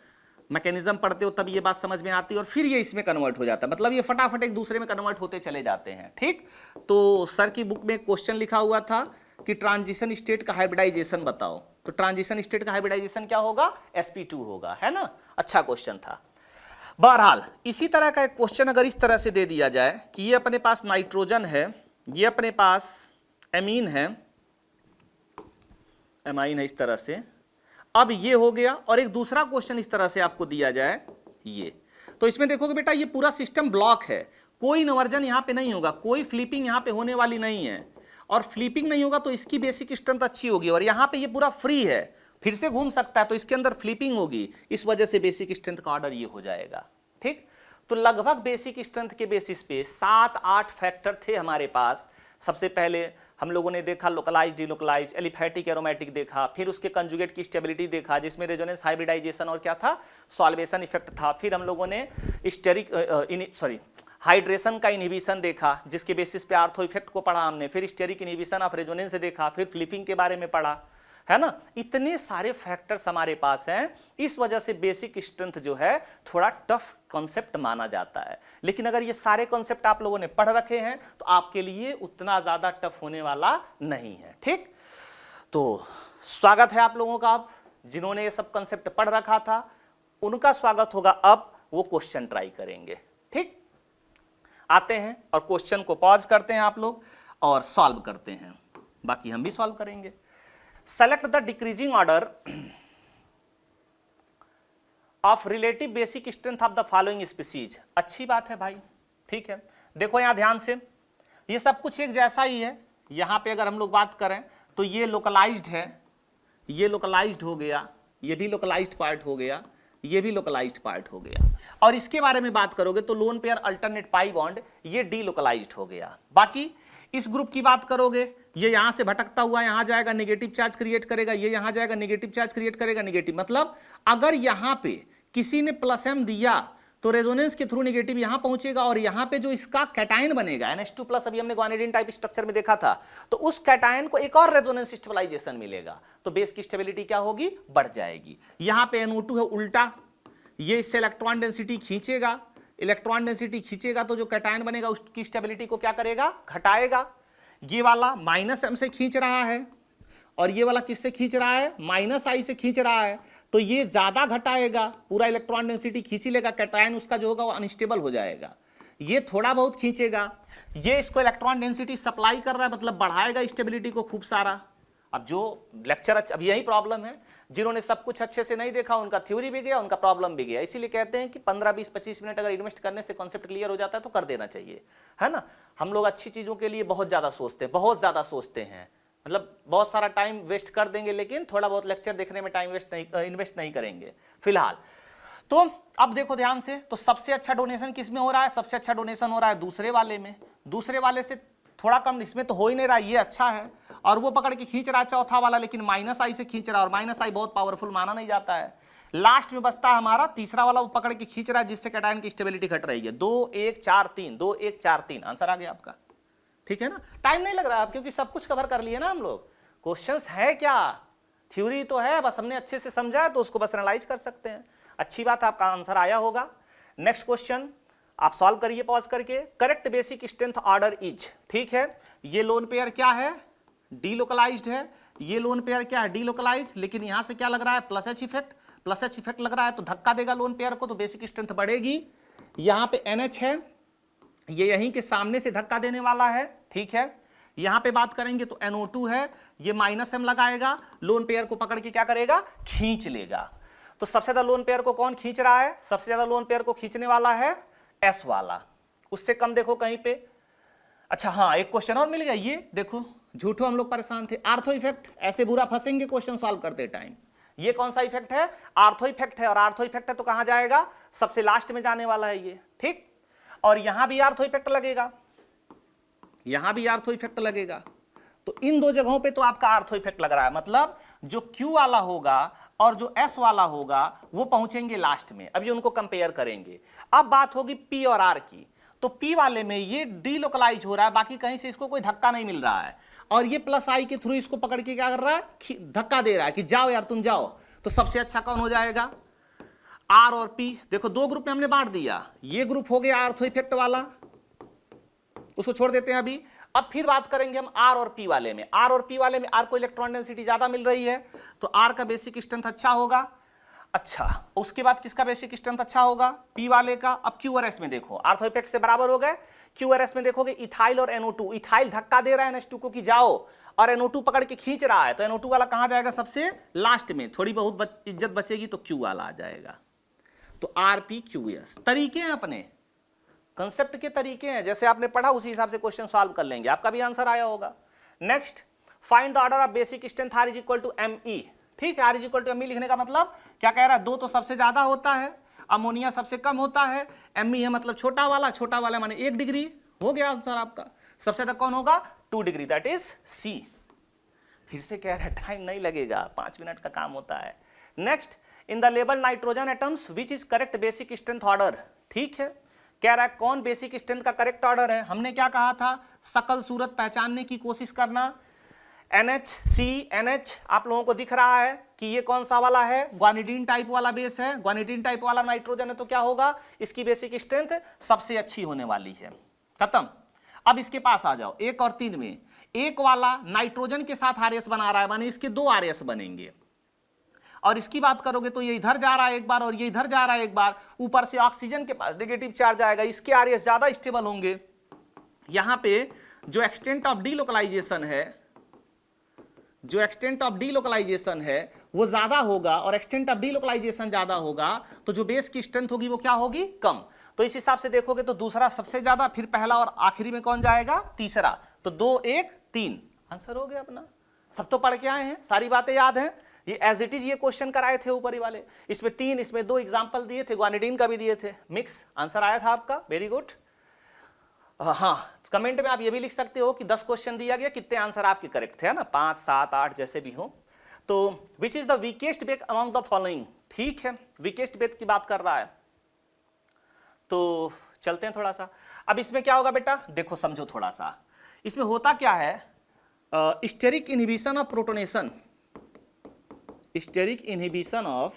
मैकेनिज्म पढ़ते हो तब ये बात समझ में आती है, और फिर ये इसमें कन्वर्ट हो जाता है। मतलब ये फटाफट एक दूसरे में कन्वर्ट होते चले जाते हैं, ठीक। तो सर की बुक में क्वेश्चन लिखा हुआ था कि ट्रांजिशन स्टेट का हाइब्रिडाइजेशन बताओ, तो ट्रांजिशन स्टेट का हाइब्रिडाइजेशन क्या होगा, sp2 होगा, है ना। अच्छा क्वेश्चन था। बहरहाल इसी तरह का एक क्वेश्चन अगर इस तरह से दे दिया जाए कि ये अपने पास नाइट्रोजन है, ये अपने पास एमीन है, एमाइन है इस तरह से, अब ये हो गया, और एक दूसरा क्वेश्चन इस तरह से आपको दिया जाए ये, तो इसमें देखोगे बेटा ये पूरा सिस्टम ब्लॉक है, कोई इन्वर्जन यहां पे नहीं होगा, कोई फ्लिपिंग यहां पे होने वाली नहीं है, और फ्लिपिंग नहीं होगा तो इसकी बेसिक स्ट्रेंथ अच्छी होगी, और यहां पे ये पूरा फ्री है, फिर से घूम सकता है तो इसके अंदर फ्लिपिंग होगी, इस वजह से बेसिक स्ट्रेंथ का ऑर्डर ये हो जाएगा। ठीक, तो लगभग बेसिक स्ट्रेंथ के बेसिस पे 7-8 फैक्टर थे हमारे पास। सबसे पहले हम लोगों ने देखा लोकलाइज, डिलोकलाइज, एलिफैटिक, एरोमेटिक देखा, फिर उसके कंजुगेट की स्टेबिलिटी देखा जिसमें रेजोनेंस, हाइब्रिडाइजेशन और क्या था, सॉल्वेशन इफेक्ट था। फिर हम लोगों ने स्टेरिक हाइड्रेशन का इनहिबिशन देखा जिसके बेसिस पे आर्थो इफेक्ट को पढ़ा हमने, फिर स्टेरिक इनहिबिशन ऑफ रेजोनेंस से देखा, फिर फ्लिपिंग के बारे में पढ़ा, है ना। इतने सारे फैक्टर्स हमारे पास हैं, इस वजह से बेसिक स्ट्रेंथ जो है थोड़ा टफ कॉन्सेप्ट माना जाता है। लेकिन अगर ये सारे कॉन्सेप्ट आप लोगों ने पढ़ रखे हैं तो आपके लिए उतना ज्यादा टफ होने वाला नहीं है। ठीक, तो स्वागत है आप लोगों का। अब जिन्होंने ये सब कॉन्सेप्ट पढ़ रखा था उनका स्वागत होगा, अब वो क्वेश्चन ट्राई करेंगे। ठीक, आते हैं और क्वेश्चन को पॉज करते हैं आप लोग और सॉल्व करते हैं, बाकी हम भी सॉल्व करेंगे। Select the decreasing order of relative basic strength of the following species. अच्छी बात है भाई, ठीक है। देखो यहां ध्यान से, ये सब कुछ एक जैसा ही है। यहां पे अगर हम लोग बात करें तो ये लोकलाइज्ड है, ये लोकलाइज्ड हो गया, ये भी लोकलाइज्ड पार्ट हो गया, ये भी लोकलाइज्ड पार्ट हो गया। और इसके बारे में बात करोगे तो lone pair alternate pi bond, ये डीलोकलाइज्ड हो गया। बाकी इस ग्रुप की बात करोगे, ये यहां से भटकता हुआ यहां जाएगा, नेगेटिव चार्ज क्रिएट करेगा, ये यहां जाएगा, नेगेटिव चार्ज क्रिएट करेगा, नेगेटिव। मतलब अगर यहां पे किसी ने प्लस एम दिया तो रेजोनेंस के थ्रू नेगेटिव यहां पहुंचेगा, और यहां पे जो इसका कैटायन बनेगा NH2+, अभी हमने ग्वानिडीन टाइप स्ट्रक्चर में देखा था, तो उस कैटायन को एक और रेजोनेंस स्टेबलाइजेशन मिलेगा, तो बेस की स्टेबिलिटी क्या होगी, बढ़ जाएगी। यहां पे NO2 है उल्टा, ये इससे इलेक्ट्रॉन डेंसिटी खींचेगा, इलेक्ट्रॉन डेंसिटी खींचेगा तो जो कैटायन बनेगा उसकी स्टेबिलिटी को क्या करेगा, घटाएगा। ये वाला -m से खींच रहा है और ये वाला किससे खींच रहा है, -I से खींच रहा है, तो ये ज्यादा घटाएगा, पूरा इलेक्ट्रॉन डेंसिटी खींच लेगा, कैटायन उसका जो होगा वो अनस्टेबल हो जाएगा। ये थोड़ा बहुत खींचेगा, ये इसको इलेक्ट्रॉन डेंसिटी सप्लाई कर रहा है, मतलब बढ़ाएगा स्टेबिलिटी को खूब सारा। अब जो लेक्चर अब यही प्रॉब्लम है, जिन्होंने सब कुछ अच्छे से नहीं देखा उनका थ्योरी भी गया, उनका प्रॉब्लम भी गया। इसीलिए कहते हैं कि 15, 20, 25 मिनट अगर इन्वेस्ट करने से कॉन्सेप्ट क्लियर हो जाता है तो कर देना चाहिए, है ना। हम लोग अच्छी चीजों के लिए बहुत ज्यादा सोचते हैं, बहुत ज्यादा सोचते हैं, मतलब बहुत सारा टाइम वेस्ट कर देंगे, लेकिन थोड़ा बहुत लेक्चर देखने में टाइम इन्वेस्ट नहीं करेंगे फिलहाल। तो अब देखो ध्यान से, तो सबसे अच्छा डोनेशन किस में हो रहा है, सबसे अच्छा डोनेशन हो रहा है दूसरे वाले में, दूसरे वाले से थोड़ा कम, इसमें तो हो ही नहीं रहा, ये अच्छा है। और वो पकड़ के खींच रहा है चौथा वाला, लेकिन -I से खींच रहा है, और -I बहुत पावरफुल माना नहीं जाता है। लास्ट में बचता है हमारा तीसरा वाला, वो पकड़ के खींच रहा है जिससे कैटायन की स्टेबिलिटी घट रही है। 2 1 4 3, 2 1 4 3 आंसर आ गया आपका, ठीक है ना। टाइम नहीं लग रहा है क्योंकि सब कुछ कवर कर लिए ना हम लोग। क्वेश्चंस है क्या, थ्योरी तो है, बस हमने अच्छे से समझा है तो उसको बस एनालाइज कर सकते हैं। अच्छी बात है, आपका आंसर आया होगा। नेक्स्ट क्वेश्चन आप सॉल्व करिए पॉज करके। Correct basic strength order is, ठीक है। ये लोन पेयर क्या है, डीलोकलाइज्ड है, ये लोन पेयर क्या है, डीलोकलाइज्ड, लेकिन यहां से क्या लग रहा है, +H इफेक्ट, +H इफेक्ट लग रहा है तो धक्का देगा लोन पेयर को, तो बेसिक स्ट्रेंथ बढ़ेगी। यहां पे NH है, ये यहीं के सामने से धक्का देने वाला है, ठीक है। यहां पे बात करेंगे तो NO2 है, ये -M लगाएगा, लोन पेयर को पकड़ के क्या करेगा, खींच लेगा। तो सबसे ज्यादा लोन पेयर को कौन खींच रहा है, सबसे ज्यादा लोन पेयर को खींचने वाला है S वाला, उससे कम देखो कहीं पे। अच्छा हाँ, एक क्वेश्चन और मिल गया, ये देखो झूठो हम लोग परेशान थे, आर्थो इफेक्ट। ऐसे बुरा फंसेंगे क्वेश्चन सॉल्व करते टाइम। ये कौन सा इफेक्ट है, आर्थो इफेक्ट है, और आर्थो इफेक्ट है तो कहां जाएगा, सबसे लास्ट में जाने वाला है ये, ठीक। और यहां भी आर्थो इफेक्ट लगेगा, यहां भी आर्थो इफेक्ट लगेगा, तो इन दो जगहों पे तो आपका आर्थो इफेक्ट लग रहा है। मतलब जो Q वाला होगा और जो S वाला होगा वो पहुंचेंगे लास्ट में। अब ये उनको कंपेयर करेंगे। अब बात होगी P और R की, तो P वाले में ये डीलोकलाइज हो रहा है, बाकी कहीं से इसको कोई धक्का नहीं मिल रहा है, और ये +I के थ्रू इसको पकड़ के क्या कर रहा है, धक्का दे रहा है कि जाओ यार तुम जाओ। तो सबसे अच्छा कौन हो जाएगा, R और P। देखो दो ग्रुप में हमने बांट दिया, ये ग्रुप हो गया आर्थो इफेक्ट वाला, उसको छोड़ देते हैं अभी। अब फिर बात करेंगे हम R और P वाले में। R और P वाले में R को इलेक्ट्रॉन डेंसिटी ज्यादा मिल रही है तो R का बेसिक स्ट्रेंथ अच्छा होगा। अच्छा, उसके बाद किसका बेसिक स्ट्रेंथ अच्छा होगा? पी वाले का। अब क्यू और एस में देखो, आर्थो इफेक्ट से बराबर हो गए। क्यू और एस में देखोगे इथाइल और NO2, इथाइल धक्का दे रहा है NH2 को कि जाओ, और NO2 पकड़ के खींच रहा है, तो NO2 वाला कहां जाएगा? सबसे लास्ट में। थोड़ी बहुत इज्जत बचेगी तो क्यू वाला आ जाएगा। तो RPQS तरीके हैं, अपने कंसेप्ट के तरीके हैं, जैसे आपने पढ़ा उसी हिसाब से क्वेश्चन सॉल्व कर लेंगे, आपका भी आंसर आया होगा। Next, find the order of basic strength R is equal to ME। ठीक है, R is equal to ME लिखने का मतलब क्या कह रहा है? 2 तो सबसे ज्यादा होता है, अमोनिया सबसे कम होता है, ME है मतलब छोटा वाला माने 1 डिग्री। हो गया आंसर आपका। सबसे ज्यादा कौन होगा? 2 डिग्री, दैट इज C। फिर से कह रहा है टाइम नहीं लगेगा, 5 मिनट का काम होता है। Next, in the label nitrogen atoms which is correct basic strength order. ठीक है, कह रहा है कौन बेसिक स्ट्रेंथ का करेक्ट ऑर्डर है? हमने क्या कहा था? शकल सूरत पहचानने की कोशिश करना। NH आप लोगों को दिख रहा है कि ये कौन सा वाला है? ग्वानिडीन टाइप वाला बेस है, ग्वानिडीन टाइप वाला नाइट्रोजन है, तो क्या होगा? इसकी बेसिक स्ट्रेंथ सबसे अच्छी होने वाली है। खत्म। अब इसके पास आ जाओ, 1 और 3 में। 1 वाला नाइट्रोजन के साथ RS बना रहा है, माने इसके 2 RS बनेंगे, और इसकी बात करोगे तो ये इधर जा रहा है एक बार और ये इधर जा रहा है एक बार, ऊपर से ऑक्सीजन के पास नेगेटिव चार्ज आएगा, इसके RS ज्यादा स्टेबल होंगे। यहां पे जो एक्सटेंट ऑफ डीलोकलाइजेशन है, वो ज्यादा होगा, और एक्सटेंट ऑफ डीलोकलाइजेशन ज्यादा होगा तो जो बेस की स्ट्रेंथ होगी वो क्या होगी? कम। तो इस हिसाब से देखोगे तो दूसरा सबसे ज्यादा, फिर पहला और आखिरी में कौन जाएगा? तीसरा। तो 2 1 3 आंसर हो गया अपना। सब तो पढ़ के आए हैं, सारी बातें याद हैं। ये एज इट इज ये क्वेश्चन कराए थे ऊपर ही वाले, इसमें 3 इसमें 2 एग्जांपल दिए थे, ग्वानिडीन का भी दिए थे, मिक्स आंसर आया था आपका। Very good. हाँ, कमेंट में आप ये भी लिख सकते हो कि 10 क्वेश्चन दिया गया, कितने आंसर आपके करेक्ट थे, है ना? 5 7 8 जैसे भी हो। तो which is the weakest base among the following. ठीक है, वीकेस्ट बेक की बात कर रहा है, तो चलते हैं थोड़ा सा। अब इसमें क्या होगा बेटा? देखो समझो थोड़ा सा, इसमें होता क्या है? Steric inhibition of protonation, steric inhibition of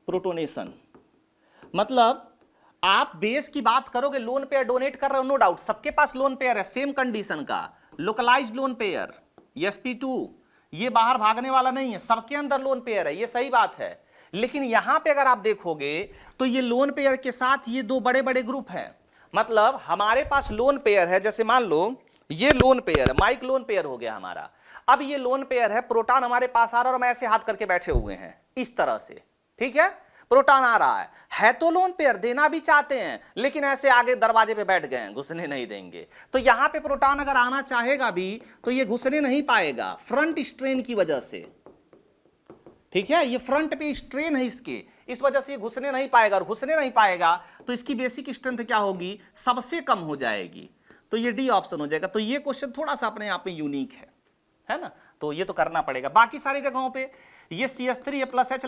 protonation. मतलब आप बेस की बात करोगे, लोन पेयर डोनेट कर रहे हो, नो डाउट, सबके पास लोन पेयर है सेम कंडीशन का, लोकलाइज्ड लोन पेयर sp2, ये बाहर भागने वाला नहीं है, सबके अंदर लोन पेयर है, ये सही बात है। लेकिन यहां पे अगर आप देखोगे तो ये लोन पेयर के साथ ये 2 बड़े बड़े ग्रुप हैं। मतलब हमारे पास लोन पेयर है, जैसे मान लो ये लोन पेयर है, माइक लोन पेयर हो गया हमारा। अब ये लोन पेयर है, प्रोटॉन हमारे पास आ रहा है और हम ऐसे हाथ करके बैठे हुए हैं इस तरह से। ठीक है, प्रोटॉन आ रहा है तो लोन पेयर, देना भी चाहते हैं लेकिन ऐसे आगे दरवाजे पे बैठ गए हैं, घुसने नहीं देंगे। तो यहां पे प्रोटॉन अगर आना चाहेगा भी तो ये घुसने नहीं पाएगा फ्रंट स्ट्रेन की वजह से। ठीक है, ये फ्रंट पे स्ट्रेन है इसके, इस वजह से ये घुसने नहीं पाएगा, और घुसने नहीं पाएगा तो इसकी बेसिक स्ट्रेंथ क्या होगी? सबसे कम हो जाएगी। तो ये डी ऑप्शन हो जाएगा। तो ये क्वेश्चन थोड़ा सा अपने आप में यूनिक है ना? तो ये तो करना पड़ेगा। बाकी सारी जगहों पे ये CH3 है, प्लस H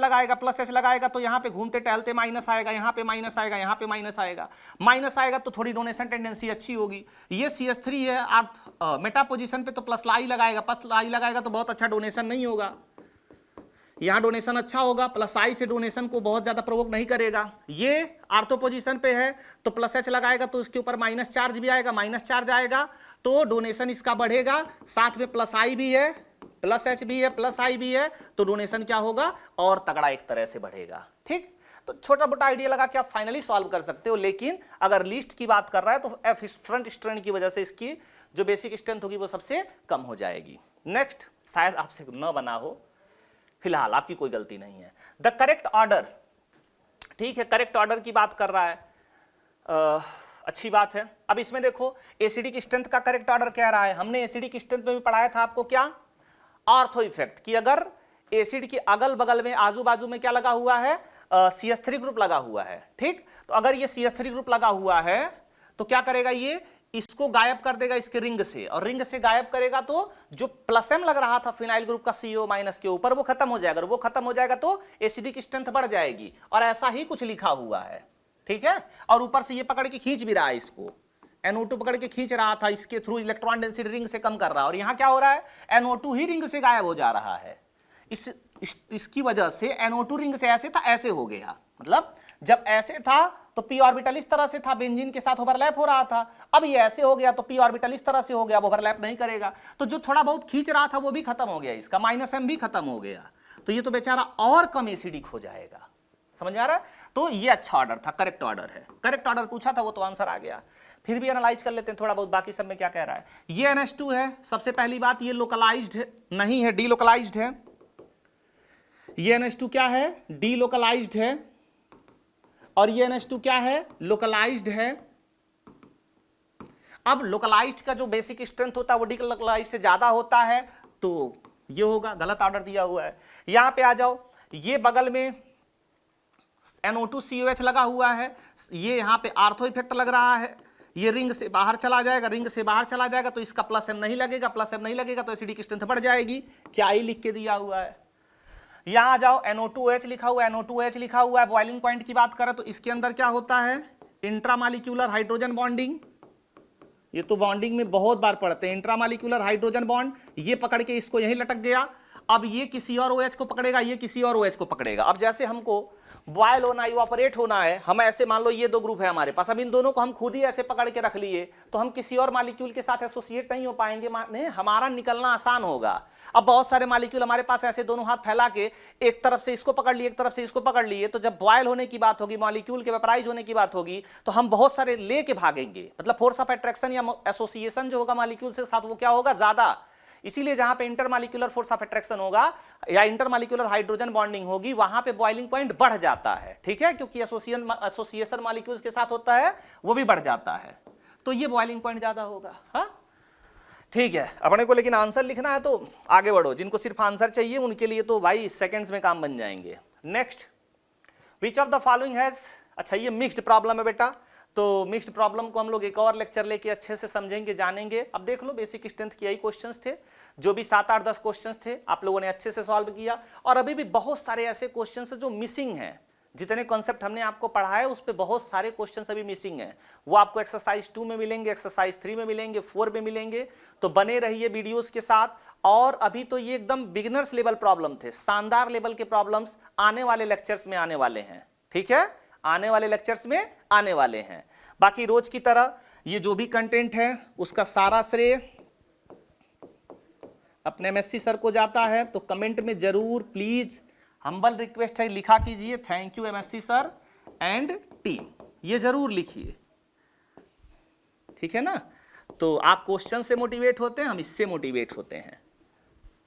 लगाएगा तो यहाँ पे घूमते टहलते माइनस आएगा, यहाँ पे माइनस आएगा, यहाँ पे माइनस आएगा तो थोड़ी डोनेशन टेंडेंसी अच्छी होगी। ये CH3 है, आप मेटा पोजीशन पे तो प्लस लाई लगाएगा तो बहुत अच्छा डोनेशन नहीं होगा। यहाँ डोनेशन अच्छा होगा, प्लस आई से डोनेशन को बहुत ज्यादा प्रोवोक नहीं करेगा। ये आर्थो पोजीशन पे है तो प्लस H लगाएगा तो इसके ऊपर माइनस चार्ज भी आएगा, माइनस चार्ज आएगा तो डोनेशन इसका बढ़ेगा। साथ में प्लस आई भी है, प्लस H भी है, प्लस आई भी है, तो डोनेशन क्या होगा? और तगड़ा एक तरह से बढ़ेगा। ठीक, तो छोटा मोटा आइडिया लगा के आप फाइनली सॉल्व कर सकते हो। लेकिन अगर लिस्ट की बात कर रहा है तो एफ फ्रंट स्ट्रेन की वजह से इसकी जो बेसिक स्ट्रेंथ होगी वो सबसे कम हो जाएगी। नेक्स्ट, शायद आपसे न बना हो, फिलहाल आपकी कोई गलती नहीं है। द करेक्ट ऑर्डर, ठीक है, करेक्ट ऑर्डर की बात कर रहा है, अच्छी बात है। अब इसमें देखो एसिडिक स्ट्रेंथ का करेक्ट ऑर्डर कह रहा है। हमने एसिडिक स्ट्रेंथ में भी पढ़ाया था आपको क्या? ऑर्थो इफेक्ट, कि अगर एसिड के अगल बगल में आजू बाजू में क्या लगा हुआ है? CH3 ग्रुप लगा हुआ है। ठीक, तो अगर ये CH3 ग्रुप लगा हुआ है तो क्या करेगा? ये इसको गायब कर देगा इसके रिंग से, और रिंग से गायब करेगा तो जो प्लस M लग रहा था फिनाइल ग्रुप का CO माइनस के ऊपर वो खत्म हो जाएगा, और वो खत्म हो जाएगा तो एसिडिक स्ट्रेंथ बढ़ जाएगी। और ऐसा ही कुछ लिखा हुआ है। ठीक है, और ऊपर से ये पकड़ के खींच भी रहा है, इसको NO2 पकड़ के खींच रहा था, इसके थ्रू इलेक्ट्रॉन डेंसिटी रिंग से कम कर रहा है, और यहां क्या हो रहा है? NO2 ही रिंग से गायब हो जा रहा है। इसकी वजह से NO2 रिंग से ऐसे था ऐसे हो गया। मतलब जब ऐसे था तो p ऑर्बिटल इस तरह से था, बेंजीन के साथ ओवरलैप हो रहा था। अब ये ऐसे हो गया तो p ऑर्बिटल इस तरह से हो गया, अब ओवरलैप नहीं करेगा। तो जो थोड़ा बहुत खींच रहा था वो भी खत्म हो गया, इसका -m भी खत्म हो गया, तो ये तो बेचारा और कम एसिडिक हो जाएगा। समझ में आ रहा है? तो ये अच्छा ऑर्डर था, करेक्ट ऑर्डर है। करेक्ट ऑर्डर पूछा था वो तो आंसर आ गया। फिर भी एनालाइज कर लेते हैं थोड़ा बहुत बाकी सब में क्या कह रहा है। ये NH2 है, सबसे पहली बात ये लोकलाइज्ड नहीं है, डीलोकलाइज्ड है। ये NH2 क्या है? डीलोकलाइज्ड है। और ये NH2 क्या है? लोकलाइज्ड है। अब लोकलाइज्ड का जो बेसिक स्ट्रेंथ होता है वो डीलोकलाइज्ड से ज्यादा होता है, तो ये होगा। गलत ऑर्डर दिया हुआ है। यहां पे आ जाओ, ये बगल में NO2COH लगा हुआ है, ये यहां पे आर्थो इफेक्ट लग रहा है, ये रिंग से बाहर चला जाएगा, रिंग से बाहर चला जाएगा तो इसका +m नहीं लगेगा, +m नहीं लगेगा तो एसिडिक स्ट्रेंथ बढ़ जाएगी। क्या ही लिख के दिया हुआ है। यहां आ जाओ, NO2H लिखा हुआ है, NO2H लिखा हुआ है। बॉइलिंग पॉइंट की बात करें तो इसके अंदर क्या होता है? Intramolecular hydrogen bonding. ये तो बॉन्डिंग में बहुत बार पढ़ते हैं, इंट्रामॉलिक्यूलर हाइड्रोजन बॉन्ड। ये पकड़ के इसको यहीं लटक गया, अब ये किसी और OH को पकड़ेगा, ये किसी और OH को पकड़ेगा। अब जैसे हमको बॉयल होना, इवापोरेट होना है, हम ऐसे मान लो ये दो ग्रुप है हमारे पास, अब इन दोनों को हम खुद ही ऐसे पकड़ के रख लिए तो हम किसी और मॉलिक्यूल के साथ एसोसिएट नहीं हो पाएंगे, माने हमारा निकलना आसान होगा। अब बहुत सारे मॉलिक्यूल हमारे पास ऐसे दोनों हाथ फैला के एक तरफ से इसको पकड़ लिए, एक तरफ से इसको पकड़ लिए, तो जब बॉयल होने की बात होगी, मॉलिक्यूल के वेपराइज होने की बात होगी, तो हम बहुत सारे लेके भागेंगे। मतलब फोर्स ऑफ अट्रैक्शन या एसोसिएशन जो होगा मॉलिक्यूल से साथ वो क्या होगा? ज्यादा। इसीलिए जहां पे इंटरमॉलिक्यूलर फोर्स ऑफ अट्रैक्शन होगा या इंटरमॉलिक्यूलर हाइड्रोजन बॉन्डिंग होगी वहां पे बॉइलिंग पॉइंट बढ़ जाता है। ठीक है, क्योंकि एसोसिएशन मॉलिक्यूल्स के साथ होता है वो भी बढ़ जाता है, तो ये बॉइलिंग पॉइंट ज्यादा होगा। हाँ ठीक है, अपने को लेकिन आंसर लिखना है तो आगे बढ़ो। जिनको सिर्फ आंसर चाहिए उनके लिए तो भाई सेकेंड्स में काम बन जाएंगे। Next, which of the following has, अच्छा ये मिक्स्ड प्रॉब्लम है बेटा, तो मिक्स्ड प्रॉब्लम को हम लोग एक और लेक्चर लेके अच्छे से समझेंगे, जानेंगे। अब देख लो, बेसिक स्ट्रेंथ के यही क्वेश्चंस थे, जो भी 7, 8, 10 क्वेश्चंस थे आप लोगों ने अच्छे से सॉल्व किया। और अभी भी बहुत सारे ऐसे क्वेश्चंस हैं जो मिसिंग हैं। जितने कॉन्सेप्ट हमने आपको पढ़ाया उस पर बहुत सारे क्वेश्चंस अभी मिसिंग हैं, वो आपको एक्सरसाइज 2 में मिलेंगे, एक्सरसाइज 3 में मिलेंगे, 4 में मिलेंगे। तो बने रहिए वीडियोस के साथ। और अभी तो ये एकदम बिगिनर्स लेवल प्रॉब्लम थे, शानदार लेवल के प्रॉब्लम्स आने वाले लेक्चर्स में आने वाले हैं। ठीक है, आने वाले लेक्चर्स में आने वाले हैं। बाकी रोज की तरह ये जो भी कंटेंट है उसका सारा श्रेय अपने MSc सर को जाता है, तो कमेंट में जरूर प्लीज हम्बल रिक्वेस्ट है लिखा कीजिए, thank you MSc sir and team, ये जरूर लिखिए। ठीक है ना, तो आप क्वेश्चन से मोटिवेट होते हैं, हम इससे मोटिवेट होते हैं।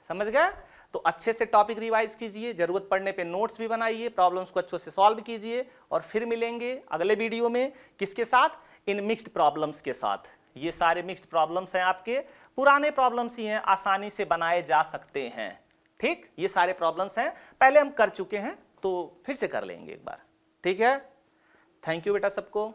समझ गए? तो अच्छे से टॉपिक रिवाइज कीजिए, जरूरत पड़ने पे नोट्स भी बनाइए, प्रॉब्लम्स को अच्छे से सॉल्व कीजिए। और फिर मिलेंगे अगले वीडियो में किसके साथ? इन मिक्स्ड प्रॉब्लम्स के साथ। ये सारे मिक्स्ड प्रॉब्लम्स हैं, आपके पुराने प्रॉब्लम्स ही हैं, आसानी से बनाए जा सकते हैं। ठीक, ये सारे प्रॉब्लम्स हैं, पहले हम कर चुके हैं तो फिर से कर लेंगे एक बार। ठीक है, थैंक यू बेटा सबको।